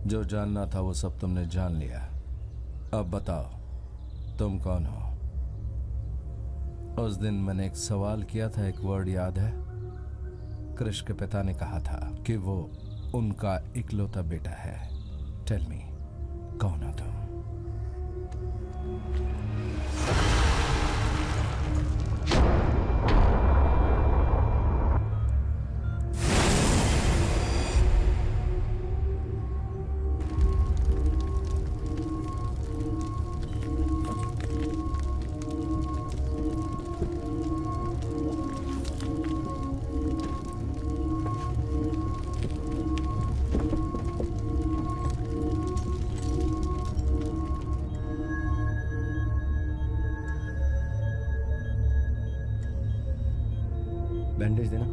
जो जानना था वो सब तुमने जान लिया। अब बताओ तुम कौन हो? उस दिन मैंने एक सवाल किया था, एक वर्ड याद है? कृष के पिता ने कहा था कि वो उनका इकलौता बेटा है। टेल मी, कौन हो तुम? बैंडेज देना।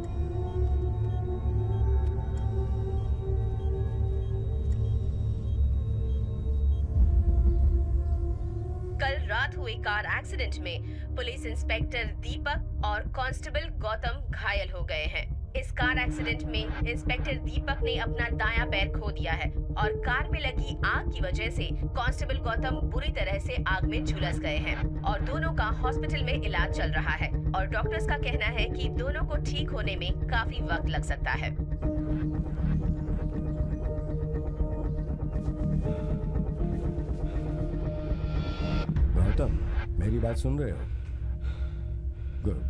कल रात हुए कार एक्सीडेंट में पुलिस इंस्पेक्टर दीपक और कांस्टेबल गौतम घायल हो गए हैं। इस कार एक्सीडेंट में इंस्पेक्टर दीपक ने अपना दायां पैर खो दिया है और कार में लगी आग की वजह से कांस्टेबल गौतम बुरी तरह से आग में झुलस गए हैं और दोनों का हॉस्पिटल में इलाज चल रहा है और डॉक्टर्स का कहना है कि दोनों को ठीक होने में काफी वक्त लग सकता है। गौतम, मेरी बात सुन रहे हो? Good,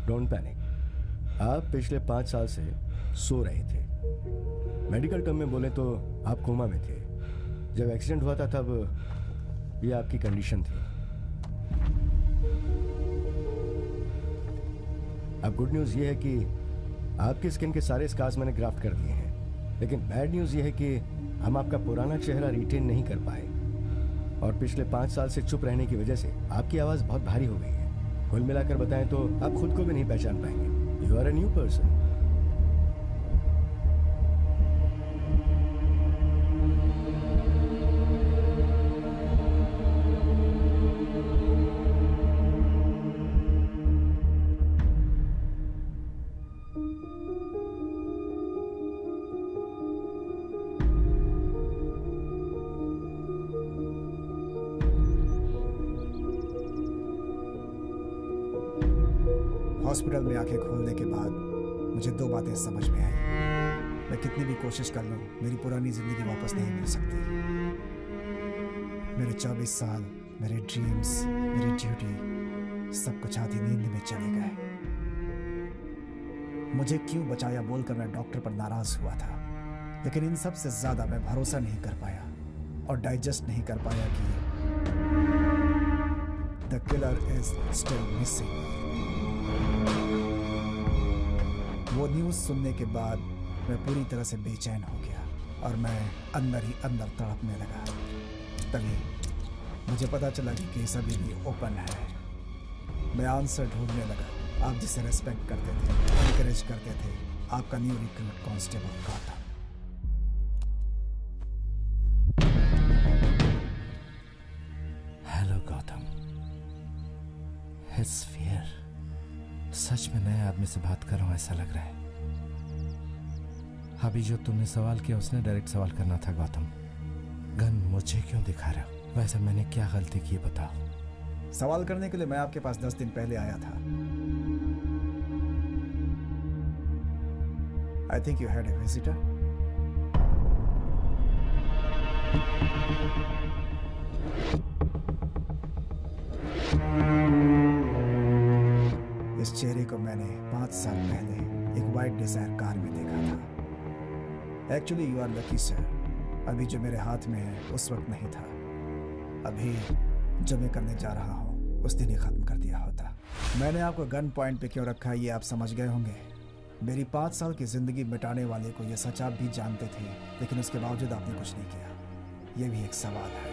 don't panic. आप पिछले 5 साल से सो रहे थे। मेडिकल टर्म में बोले तो आप कोमा में थे। जब एक्सीडेंट हुआ था तब ये आपकी कंडीशन थी। अब गुड न्यूज़ ये है कि आपकी स्किन के सारे स्कार्स मैंने ग्राफ्ट कर दिए हैं, लेकिन बैड न्यूज़ ये है कि हम आपका पुराना चेहरा रिटेन नहीं कर पाए और पिछले 5 साल से चुप रहने की वजह से आपकी आवाज़ बहुत भारी हो गई है। कुल मिलाकर बताएं तो आप खुद को भी नहीं पहचान पाएंगे। You are a new person. Hospital में आंखें खोलने के बाद मुझे 2 बातें समझ में आई। मैं कितनी भी कोशिश कर लूं, मेरी पुरानी जिंदगी वापस नहीं मिल सकती। मेरे 24 साल, मेरे ड्रीम्स, मेरी ड्यूटी, सब कुछ आधी नींद में चले गए। मुझे क्यों बचाया बोलकर मैं डॉक्टर पर नाराज हुआ था, लेकिन इन सब से ज्यादा मैं भरोसा नहीं कर पाया और डाइजेस्ट नहीं कर पाया कि the killer is still missing. वो न्यूज़ सुनने के बाद मैं पूरी तरह से बेचैन हो गया और मैं अंदर ही अंदर तड़पने लगा। तभी मुझे पता चला कि केस अभी भी ओपन है। मैं आंसर ढूंढने लगा। आप जिसे रेस्पेक्ट करते थे, एनकरेज करते थे, आपका new recruit constable Gautam. Hello Gautam. It's fear. सच में नए आदमी से बात कर रहा हूं ऐसा लग रहा है। अभी जो तुमने सवाल किया उसने डायरेक्ट सवाल करना था गौतम। गन मुझे क्यों दिखा रहे हो? वैसे मैंने क्या गलती की बताओ। सवाल करने के लिए मैं आपके पास 10 दिन पहले आया था। I think you had a visitor. चेहरे को मैंने 5 साल पहले एक वाइट डिजायर कार में देखा था। Actually you are lucky sir, अभी जो मेरे हाथ में है उस वक्त नहीं था। अभी जो मैं करने जा रहा हूँ उस दिन ही खत्म कर दिया होता। मैंने आपको गन पॉइंट पे क्यों रखा ये आप समझ गए होंगे। मेरी 5 साल की जिंदगी मिटाने वाले को ये सच आप भी जानते थे, लेकिन उसके बावजूद आपने कुछ नहीं किया। ये भी एक सवाल है।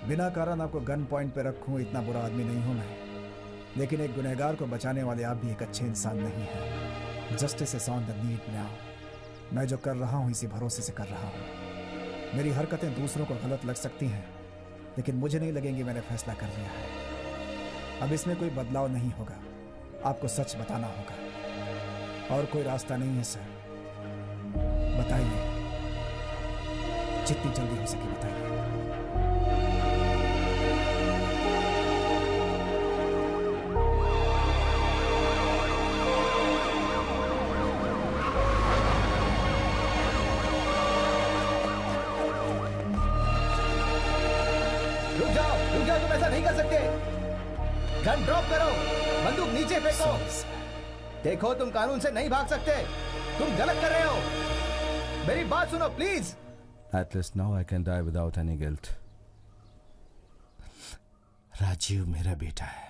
बिना कारण आपको गन पॉइंट पे रखूं, इतना बुरा आदमी नहीं हूं मैं, लेकिन एक गुनहगार को बचाने वाले आप भी एक अच्छे इंसान नहीं हैं। Justice is on the need now. मैं जो कर रहा हूं इसी भरोसे से कर रहा हूं। मेरी हरकतें दूसरों को गलत लग सकती हैं, लेकिन मुझे नहीं लगेंगी। मैंने फैसला कर लिया है, अब इसमें कोई बदलाव नहीं होगा। आपको सच बताना होगा और कोई रास्ता नहीं है सर। बताइए, जितनी जल्दी हो सके बताइए। रुक जाओ, तुम ऐसा नहीं कर सकते। गन ड्रॉप करो, बंदूक नीचे फेंको। देखो, तुम कानून से नहीं भाग सकते, तुम गलत कर रहे हो। मेरी बात सुनो please. At least now I can die without any guilt. Rajiv मेरा बेटा है।